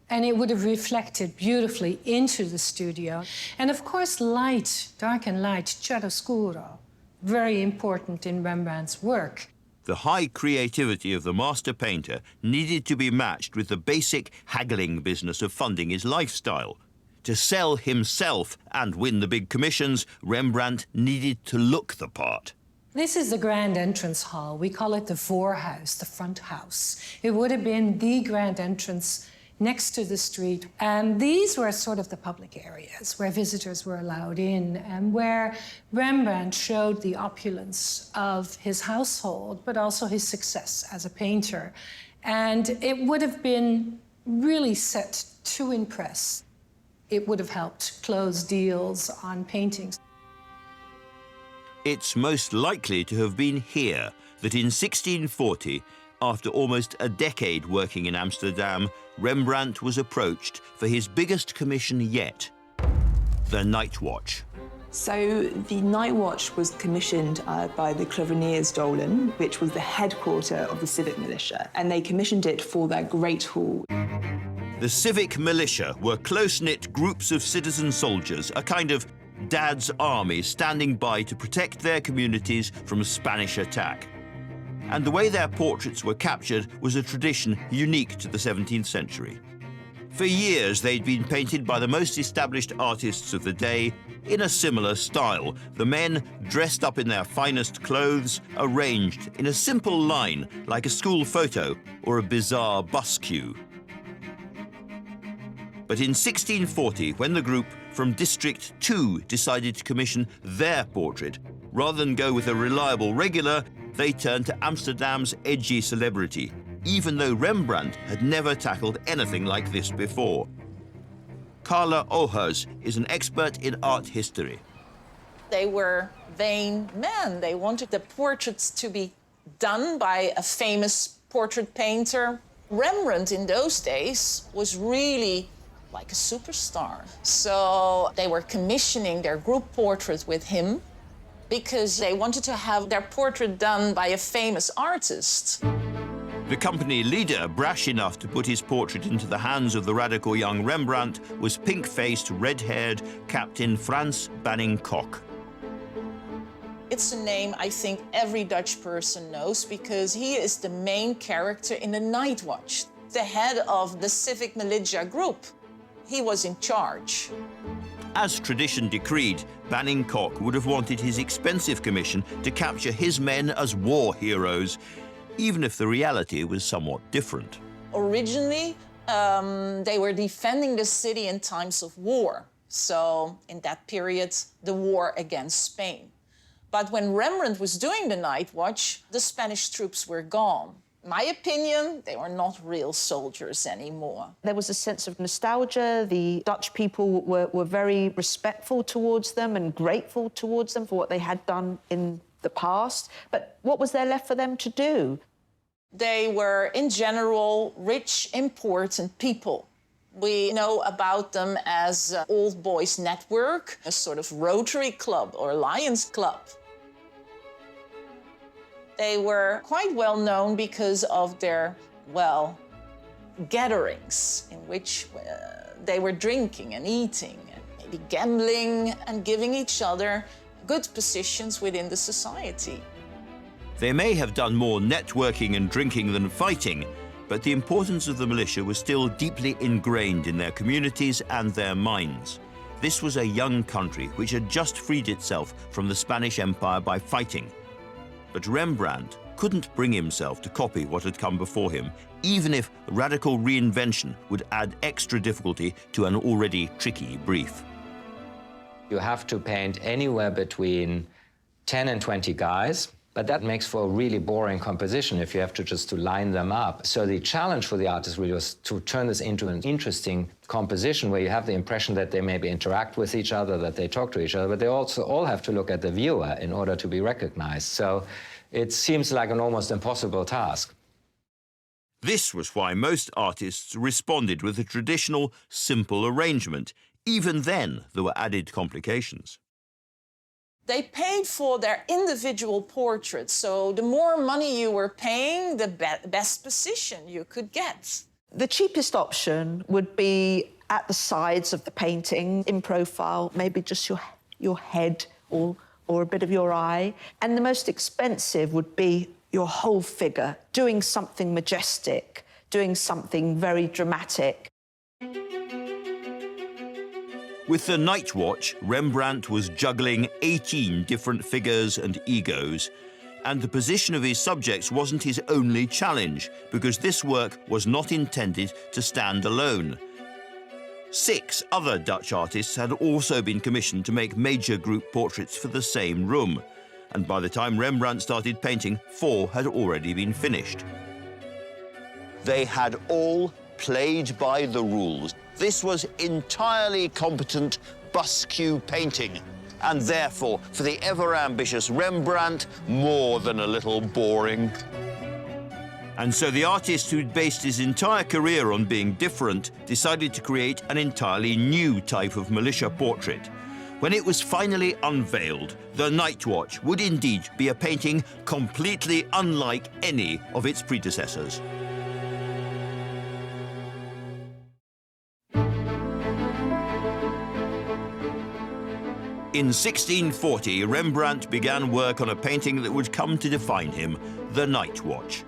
and it would have reflected beautifully into the studio. And of course, light, dark and light, chiaroscuro, very important in Rembrandt's work. The high creativity of the master painter needed to be matched with the basic haggling business of funding his lifestyle. To sell himself and win the big commissions, Rembrandt needed to look the part. This is the grand entrance hall. We call it the voorhuis, the front house. It would have been the grand entrance next to the street. And these were sort of the public areas where visitors were allowed in and where Rembrandt showed the opulence of his household, but also his success as a painter. And it would have been really set to impress. It would have helped close deals on paintings. It's most likely to have been here that in 1640, After almost a decade working in Amsterdam, Rembrandt was approached for his biggest commission yet, the Night Watch. So the Night Watch was commissioned by the Klaverniersdolen, which was the headquarters of the civic militia, and they commissioned it for their Great Hall. The civic militia were close-knit groups of citizen soldiers, a kind of dad's army standing by to protect their communities from Spanish attack. And the way their portraits were captured was a tradition unique to the 17th century. For years, they'd been painted by the most established artists of the day in a similar style, the men dressed up in their finest clothes, arranged in a simple line like a school photo or a bizarre bus queue. But in 1640, when the group from District 2 decided to commission their portrait, rather than go with a reliable regular, they turned to Amsterdam's edgy celebrity, even though Rembrandt had never tackled anything like this before. Carla Ohers is an expert in art history. They were vain men. They wanted the portraits to be done by a famous portrait painter. Rembrandt in those days was really like a superstar. So they were commissioning their group portrait with him because they wanted to have their portrait done by a famous artist. The company leader, brash enough to put his portrait into the hands of the radical young Rembrandt, was pink-faced, red-haired Captain Frans Banning Kok. It's a name I think every Dutch person knows because he is the main character in the Night Watch, the head of the civic militia group. He was in charge. As tradition decreed, Banning Kok would have wanted his expensive commission to capture his men as war heroes, even if the reality was somewhat different. Originally, they were defending the city in times of war. So in that period, the war against Spain. But when Rembrandt was doing the Night Watch, the Spanish troops were gone. My opinion, they were not real soldiers anymore. There was a sense of nostalgia. The Dutch people were very respectful towards them and grateful towards them for what they had done in the past. But what was there left for them to do? They were, in general, rich, important people. We know about them as Old Boys Network, a sort of Rotary Club or Lions Club. They were quite well known because of their, well, gatherings in which they were drinking and eating and maybe gambling and giving each other good positions within the society. They may have done more networking and drinking than fighting, but the importance of the militia was still deeply ingrained in their communities and their minds. This was a young country which had just freed itself from the Spanish Empire by fighting. But Rembrandt couldn't bring himself to copy what had come before him, even if radical reinvention would add extra difficulty to an already tricky brief. You have to paint anywhere between 10 and 20 guys, but that makes for a really boring composition if you have to just to line them up. So the challenge for the artist really was to turn this into an interesting composition where you have the impression that they maybe interact with each other, that they talk to each other, but they also all have to look at the viewer in order to be recognized. So it seems like an almost impossible task. This was why most artists responded with a traditional, simple arrangement. Even then, there were added complications. They paid for their individual portraits, so the more money you were paying, the best position you could get. The cheapest option would be at the sides of the painting, in profile, maybe just your head or a bit of your eye. And the most expensive would be your whole figure, doing something majestic, doing something very dramatic. With the Night Watch, Rembrandt was juggling 18 different figures and egos, and the position of his subjects wasn't his only challenge, because this work was not intended to stand alone. 6 other Dutch artists had also been commissioned to make major group portraits for the same room, and by the time Rembrandt started painting, 4 had already been finished. They had all played by the rules. This was entirely competent bus-queue painting, and therefore, for the ever-ambitious Rembrandt, more than a little boring. And so the artist who'd based his entire career on being different decided to create an entirely new type of militia portrait. When it was finally unveiled, The Night Watch would indeed be a painting completely unlike any of its predecessors. In 1640, Rembrandt began work on a painting that would come to define him, The Night Watch.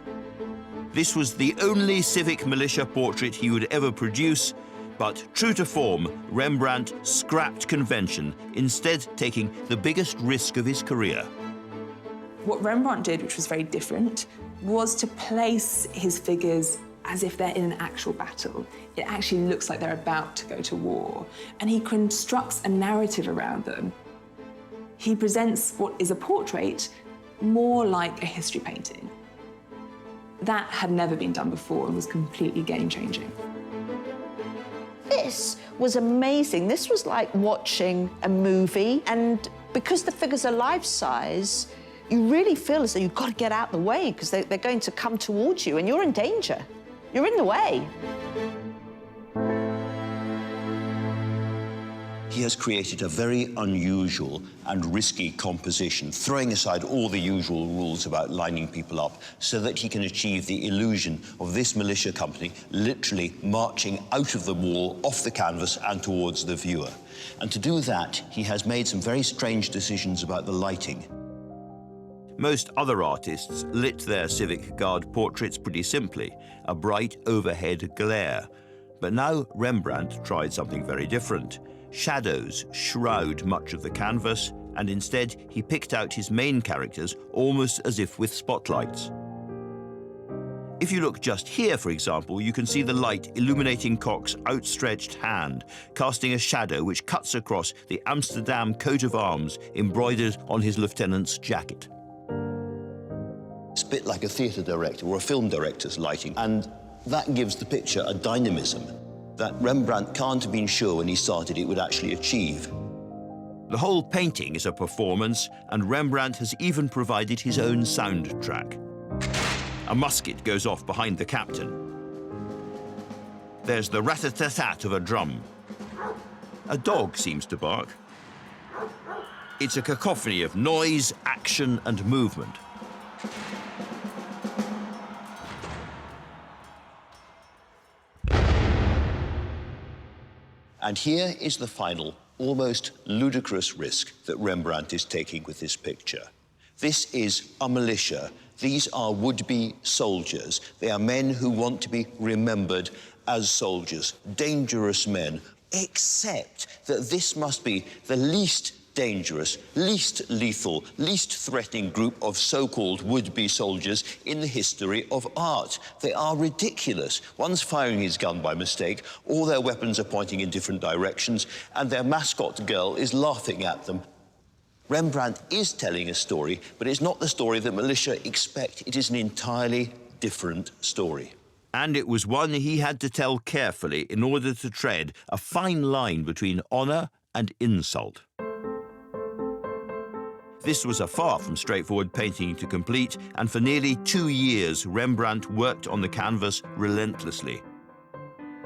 This was the only civic militia portrait he would ever produce, but true to form, Rembrandt scrapped convention, instead taking the biggest risk of his career. What Rembrandt did, which was very different, was to place his figures as if they're in an actual battle. It actually looks like they're about to go to war. And he constructs a narrative around them. He presents what is a portrait more like a history painting. That had never been done before and was completely game-changing. This was amazing. This was like watching a movie, and because the figures are life-size, you really feel as though you've got to get out the way because they're going to come towards you and you're in danger. You're in the way. He has created a very unusual and risky composition, throwing aside all the usual rules about lining people up so that he can achieve the illusion of this militia company literally marching out of the wall, off the canvas and towards the viewer. And to do that, he has made some very strange decisions about the lighting. Most other artists lit their civic guard portraits pretty simply, a bright overhead glare. But now Rembrandt tried something very different. Shadows shroud much of the canvas, and instead he picked out his main characters almost as if with spotlights. If you look just here, for example, you can see the light illuminating Koch's outstretched hand, casting a shadow which cuts across the Amsterdam coat of arms embroidered on his lieutenant's jacket. It's a bit like a theatre director or a film director's lighting, and that gives the picture a dynamism that Rembrandt can't have been sure when he started it would actually achieve. The whole painting is a performance, and Rembrandt has even provided his own soundtrack. A musket goes off behind the captain. There's the rat-a-tat-tat of a drum. A dog seems to bark. It's a cacophony of noise, action, and movement. And here is the final, almost ludicrous risk that Rembrandt is taking with this picture. This is a militia. These are would-be soldiers. They are men who want to be remembered as soldiers, dangerous men, except that this must be the least dangerous, least lethal, least threatening group of so-called would-be soldiers in the history of art. They are ridiculous. One's firing his gun by mistake, all their weapons are pointing in different directions, and their mascot girl is laughing at them. Rembrandt is telling a story, but it's not the story that militia expect. It is an entirely different story. And it was one he had to tell carefully in order to tread a fine line between honour and insult. This was a far from straightforward painting to complete, and for nearly 2 years Rembrandt worked on the canvas relentlessly.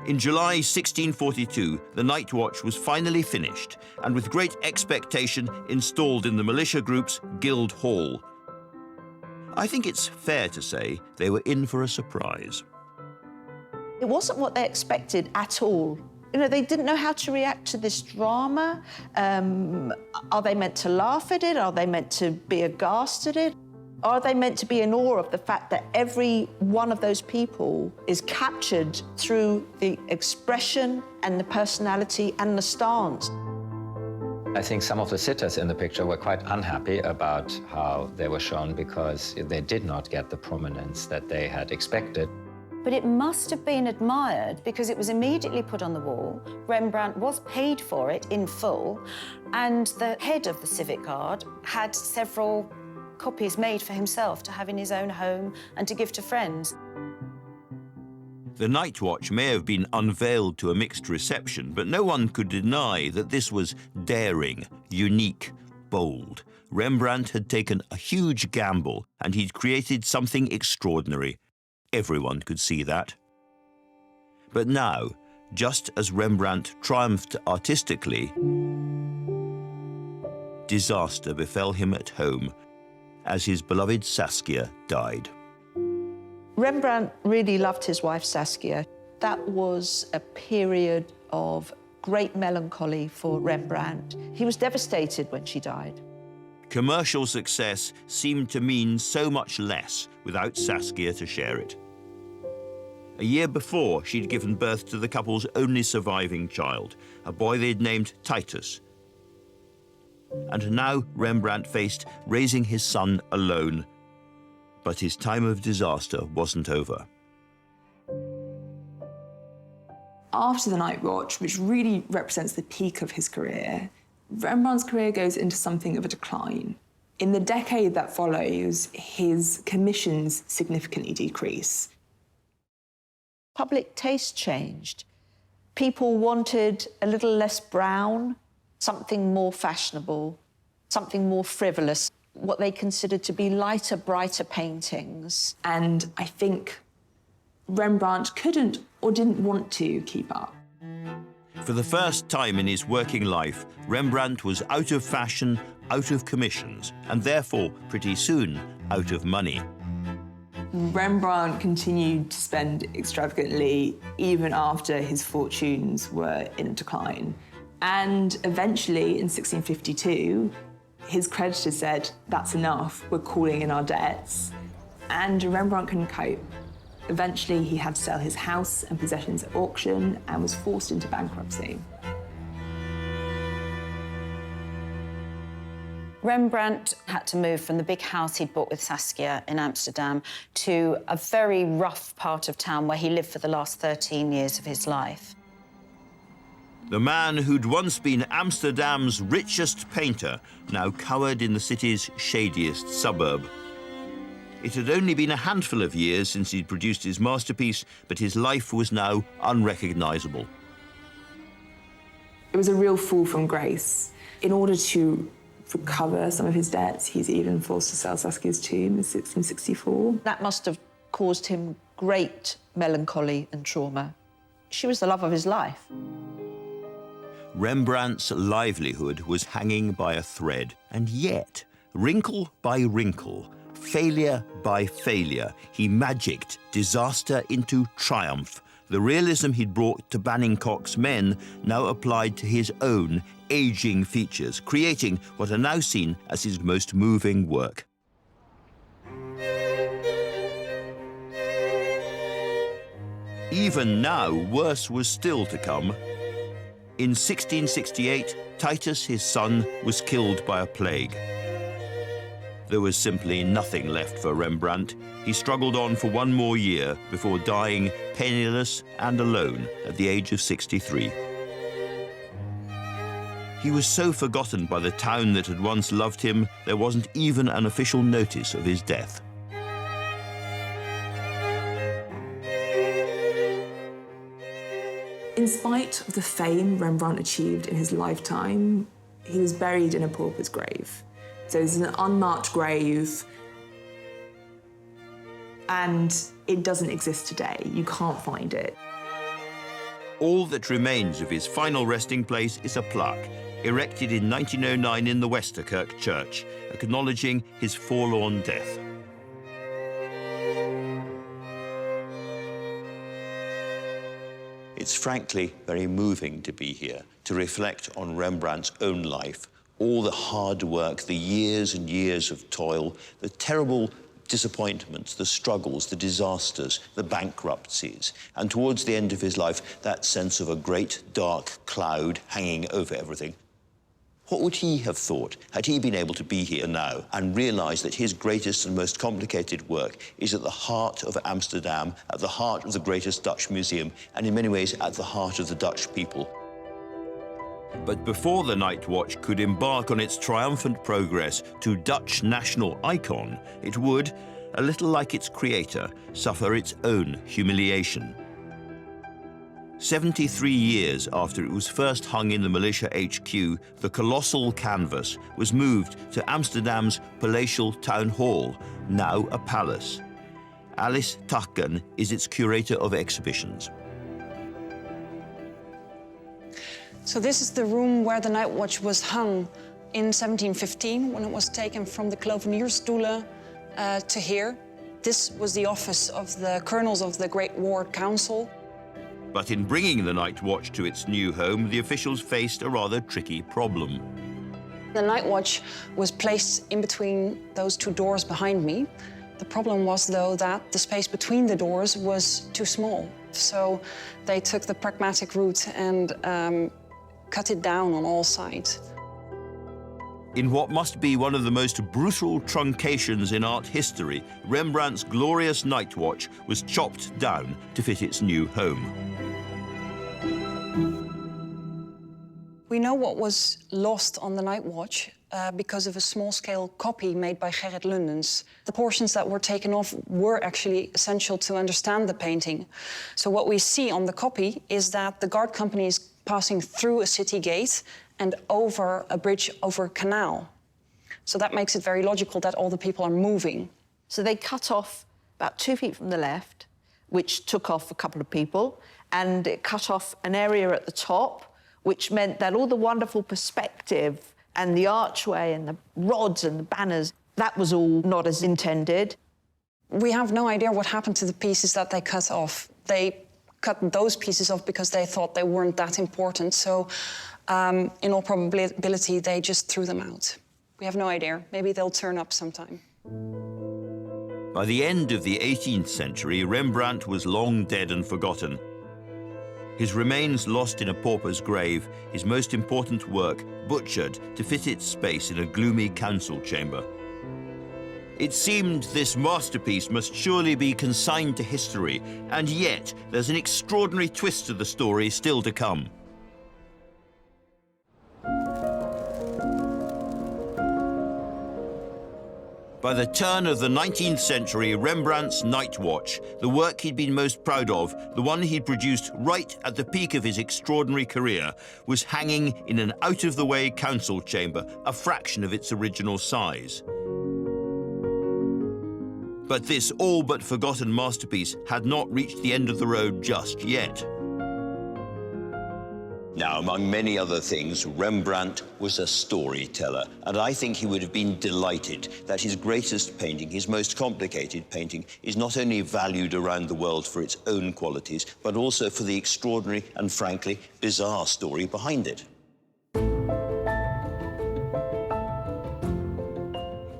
In July 1642, the Night Watch was finally finished, and with great expectation installed in the militia group's Guild Hall. I think it's fair to say they were in for a surprise. It wasn't what they expected at all. You know, they didn't know how to react to this drama. Are they meant to laugh at it? Are they meant to be aghast at it? Are they meant to be in awe of the fact that every one of those people is captured through the expression and the personality and the stance? I think some of the sitters in the picture were quite unhappy about how they were shown because they did not get the prominence that they had expected. But it must have been admired because it was immediately put on the wall. Rembrandt was paid for it in full, and the head of the Civic Guard had several copies made for himself to have in his own home and to give to friends. The Night Watch may have been unveiled to a mixed reception, but no one could deny that this was daring, unique, bold. Rembrandt had taken a huge gamble, and he'd created something extraordinary. Everyone could see that. But now, just as Rembrandt triumphed artistically, disaster befell him at home as his beloved Saskia died. Rembrandt really loved his wife Saskia. That was a period of great melancholy for Rembrandt. He was devastated when she died. Commercial success seemed to mean so much less without Saskia to share it. A year before, she'd given birth to the couple's only surviving child, a boy they'd named Titus. And now Rembrandt faced raising his son alone. But his time of disaster wasn't over. After the Night Watch, which really represents the peak of his career, Rembrandt's career goes into something of a decline. In the decade that follows, his commissions significantly decrease. Public taste changed. People wanted a little less brown, something more fashionable, something more frivolous, what they considered to be lighter, brighter paintings. And I think Rembrandt couldn't or didn't want to keep up. For the first time in his working life, Rembrandt was out of fashion, out of commissions, and therefore, pretty soon, out of money. Rembrandt continued to spend extravagantly even after his fortunes were in decline. And eventually, in 1652, his creditors said, "That's enough, we're calling in our debts." And Rembrandt couldn't cope. Eventually, he had to sell his house and possessions at auction and was forced into bankruptcy. Rembrandt had to move from the big house he'd bought with Saskia in Amsterdam to a very rough part of town where he lived for the last 13 years of his life. The man who'd once been Amsterdam's richest painter now cowered in the city's shadiest suburb. It had only been a handful of years since he'd produced his masterpiece, but his life was now unrecognizable. It was a real fall from grace. In order to recover some of his debts, he's even forced to sell Saskia's tomb in 1664. That must have caused him great melancholy and trauma. She was the love of his life. Rembrandt's livelihood was hanging by a thread, and yet, wrinkle by wrinkle, failure by failure, he magicked disaster into triumph. The realism he'd brought to Banningcock's Men now applied to his own aging features, creating what are now seen as his most moving work. Even now, worse was still to come. In 1668, Titus, his son, was killed by a plague. There was simply nothing left for Rembrandt. He struggled on for one more year before dying penniless and alone at the age of 63. He was so forgotten by the town that had once loved him, there wasn't even an official notice of his death. In spite of the fame Rembrandt achieved in his lifetime, he was buried in a pauper's grave. So it's an unmarked grave, and it doesn't exist today. You can't find it. All that remains of his final resting place is a plaque, erected in 1909 in the Westerkirk Church, acknowledging his forlorn death. It's frankly very moving to be here, to reflect on Rembrandt's own life, all the hard work, the years and years of toil, the terrible disappointments, the struggles, the disasters, the bankruptcies, and towards the end of his life, that sense of a great dark cloud hanging over everything. What would he have thought had he been able to be here now and realised that his greatest and most complicated work is at the heart of Amsterdam, at the heart of the greatest Dutch museum, and in many ways at the heart of the Dutch people? But before the Night Watch could embark on its triumphant progress to Dutch national icon, it would, a little like its creator, suffer its own humiliation. 73 years after it was first hung in the militia HQ, the colossal canvas was moved to Amsterdam's palatial town hall, now a palace. Alice Tuchken is its curator of exhibitions. So this is the room where the night watch was hung in 1715, when it was taken from the Klovenierstoelen to here. This was the office of the colonels of the Great War Council. But in bringing the night watch to its new home, the officials faced a rather tricky problem. The night watch was placed in between those two doors behind me. The problem was, though, that the space between the doors was too small. So they took the pragmatic route and cut it down on all sides. In what must be one of the most brutal truncations in art history, Rembrandt's glorious night watch was chopped down to fit its new home. We know what was lost on the night watch because of a small-scale copy made by Gerrit Lundens. The portions that were taken off were actually essential to understand the painting. So what we see on the copy is that the guard company is passing through a city gate and over a bridge over a canal. So that makes it very logical that all the people are moving. So they cut off about 2 feet from the left, which took off a couple of people, and it cut off an area at the top, which meant that all the wonderful perspective and the archway and the rods and the banners, that was all not as intended. We have no idea what happened to the pieces that they cut off. They cut those pieces off because they thought they weren't that important. So in all probability, they just threw them out. We have no idea. Maybe they'll turn up sometime. By the end of the 18th century, Rembrandt was long dead and forgotten. His remains lost in a pauper's grave, his most important work butchered to fit its space in a gloomy council chamber. It seemed this masterpiece must surely be consigned to history, and yet there's an extraordinary twist to the story still to come. By the turn of the 19th century, Rembrandt's Night Watch, the work he'd been most proud of, the one he'd produced right at the peak of his extraordinary career, was hanging in an out-of-the-way council chamber, a fraction of its original size. But this all but forgotten masterpiece had not reached the end of the road just yet. Now, among many other things, Rembrandt was a storyteller, and I think he would have been delighted that his greatest painting, his most complicated painting, is not only valued around the world for its own qualities, but also for the extraordinary and, frankly, bizarre story behind it.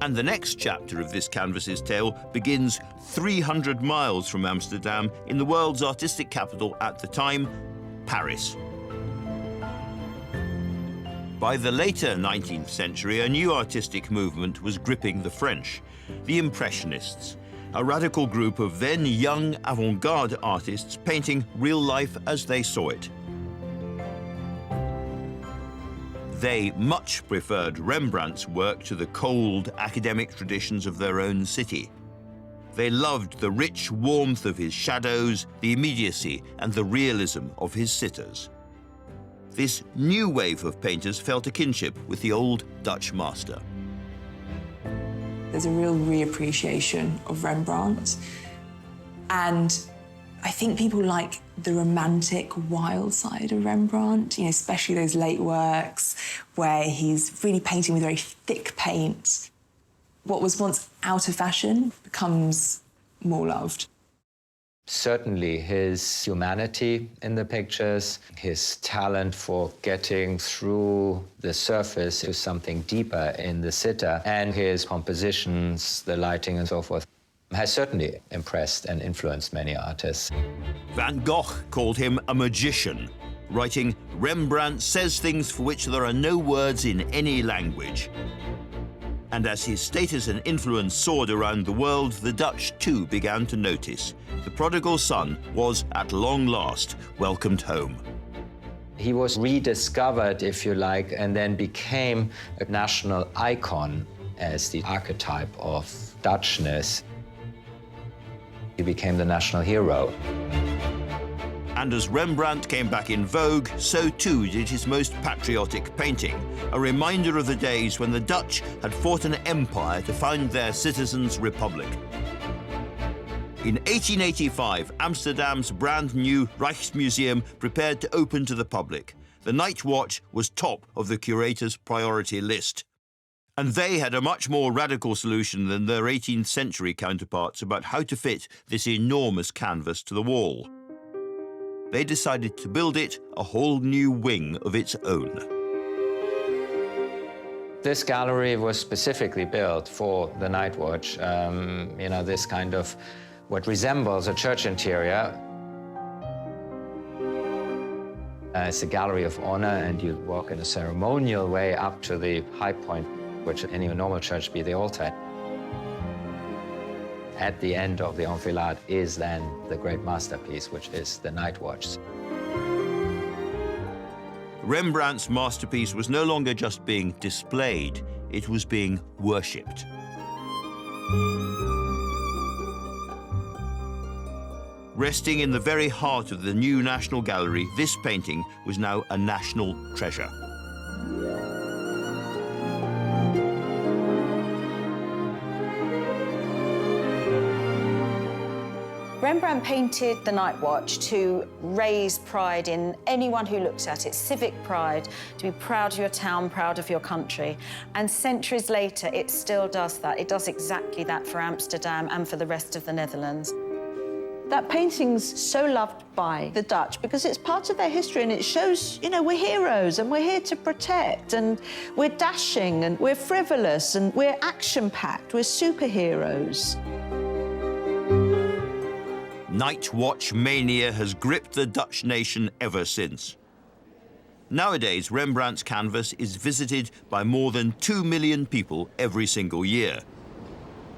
And the next chapter of this canvas's tale begins 300 miles from Amsterdam in the world's artistic capital at the time, Paris. By the later 19th century, a new artistic movement was gripping the French, the Impressionists, a radical group of then young avant-garde artists painting real life as they saw it. They much preferred Rembrandt's work to the cold academic traditions of their own city. They loved the rich warmth of his shadows, the immediacy and the realism of his sitters. This new wave of painters felt a kinship with the old Dutch master. There's a real reappreciation of Rembrandt, and I think people like the romantic, wild side of Rembrandt, you know, especially those late works where he's really painting with very thick paint. What was once out of fashion becomes more loved. Certainly his humanity in the pictures, his talent for getting through the surface to something deeper in the sitter, and his compositions, the lighting and so forth, has certainly impressed and influenced many artists. Van Gogh called him a magician, writing, "Rembrandt says things for which there are no words in any language." And as his status and influence soared around the world, the Dutch too began to notice. The prodigal son was, at long last, welcomed home. He was rediscovered, if you like, and then became a national icon as the archetype of Dutchness. He became the national hero. And as Rembrandt came back in vogue, so too did his most patriotic painting, a reminder of the days when the Dutch had fought an empire to found their citizens' republic. In 1885, Amsterdam's brand new Rijksmuseum prepared to open to the public. The Night Watch was top of the curator's priority list. And they had a much more radical solution than their 18th century counterparts about how to fit this enormous canvas to the wall. They decided to build it a whole new wing of its own. This gallery was specifically built for the Night Watch. You know, this kind of what resembles a church interior. It's a gallery of honor, and you walk in a ceremonial way up to the high point, which any normal church be the altar. At the end of the enfilade is then the great masterpiece, which is the Night Watch. Rembrandt's masterpiece was no longer just being displayed, it was being worshipped. Resting in the very heart of the new National Gallery, this painting was now a national treasure. Rembrandt painted the Night Watch to raise pride in anyone who looks at it, civic pride, to be proud of your town, proud of your country. And centuries later, it still does that. It does exactly that for Amsterdam and for the rest of the Netherlands. That painting's so loved by the Dutch because it's part of their history and it shows, you know, we're heroes and we're here to protect and we're dashing and we're frivolous and we're action-packed, we're superheroes. Night Watch mania has gripped the Dutch nation ever since. Nowadays, Rembrandt's canvas is visited by more than 2 million people every single year.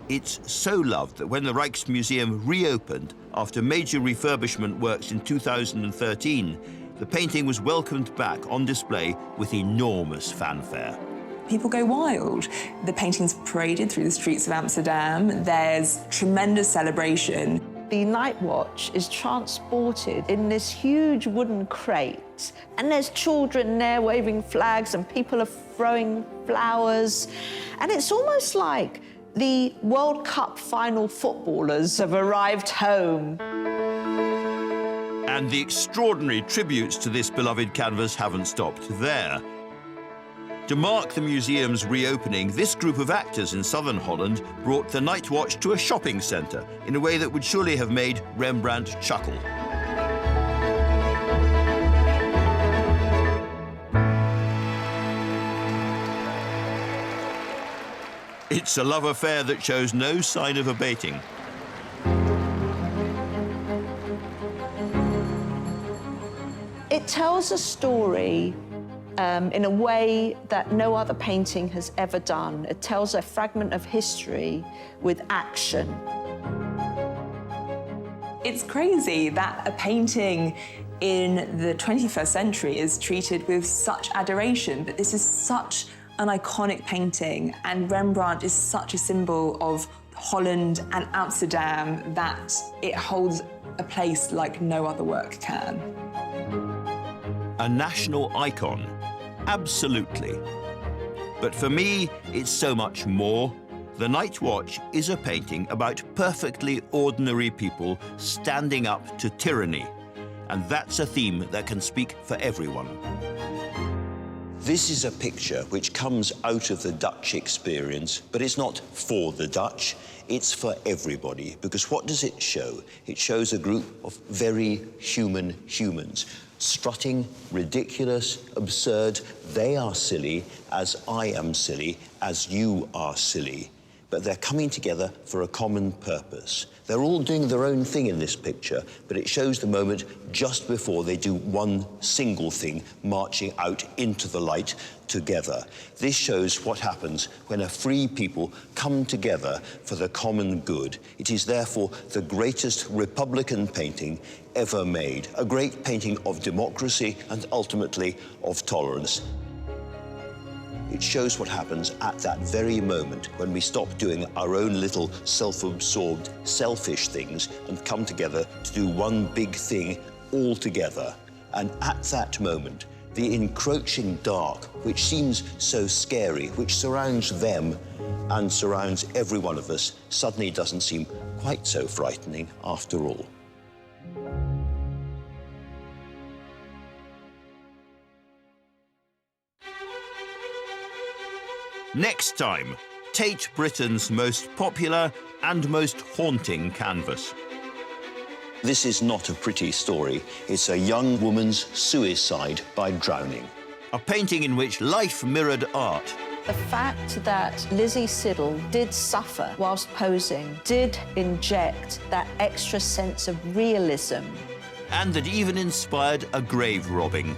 It's so loved that when the Rijksmuseum reopened after major refurbishment works in 2013, the painting was welcomed back on display with enormous fanfare. People go wild. The painting's paraded through the streets of Amsterdam. There's tremendous celebration. The Night Watch is transported in this huge wooden crate, and there's children there waving flags and people are throwing flowers, and it's almost like the World Cup final footballers have arrived home. And the extraordinary tributes to this beloved canvas haven't stopped there. To mark the museum's reopening, this group of actors in southern Holland brought the Night Watch to a shopping centre in a way that would surely have made Rembrandt chuckle. It's a love affair that shows no sign of abating. It tells a story in a way that no other painting has ever done. It tells a fragment of history with action. It's crazy that a painting in the 21st century is treated with such adoration, but this is such an iconic painting, and Rembrandt is such a symbol of Holland and Amsterdam that it holds a place like no other work can. A national icon, absolutely. But for me, it's so much more. The Night Watch is a painting about perfectly ordinary people standing up to tyranny. And that's a theme that can speak for everyone. This is a picture which comes out of the Dutch experience, but it's not for the Dutch, it's for everybody. Because what does it show? It shows a group of very human humans, strutting, ridiculous, absurd. They are silly, as I am silly, as you are silly. But they're coming together for a common purpose. They're all doing their own thing in this picture, but it shows the moment just before they do one single thing, marching out into the light together. This shows what happens when a free people come together for the common good. It is therefore the greatest Republican painting ever made, a great painting of democracy and ultimately of tolerance. It shows what happens at that very moment when we stop doing our own little self-absorbed, selfish things and come together to do one big thing all together. And at that moment, The encroaching dark, which seems so scary, which surrounds them and surrounds every one of us, suddenly doesn't seem quite so frightening after all. Next time, Tate Britain's most popular and most haunting canvas. This is not a pretty story. It's a young woman's suicide by drowning. A painting in which life mirrored art. The fact that Lizzie Siddal did suffer whilst posing did inject that extra sense of realism. And that even inspired a grave robbing.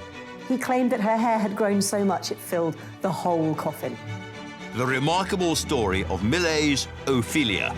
He claimed that her hair had grown so much it filled the whole coffin. The remarkable story of Millet's Ophelia.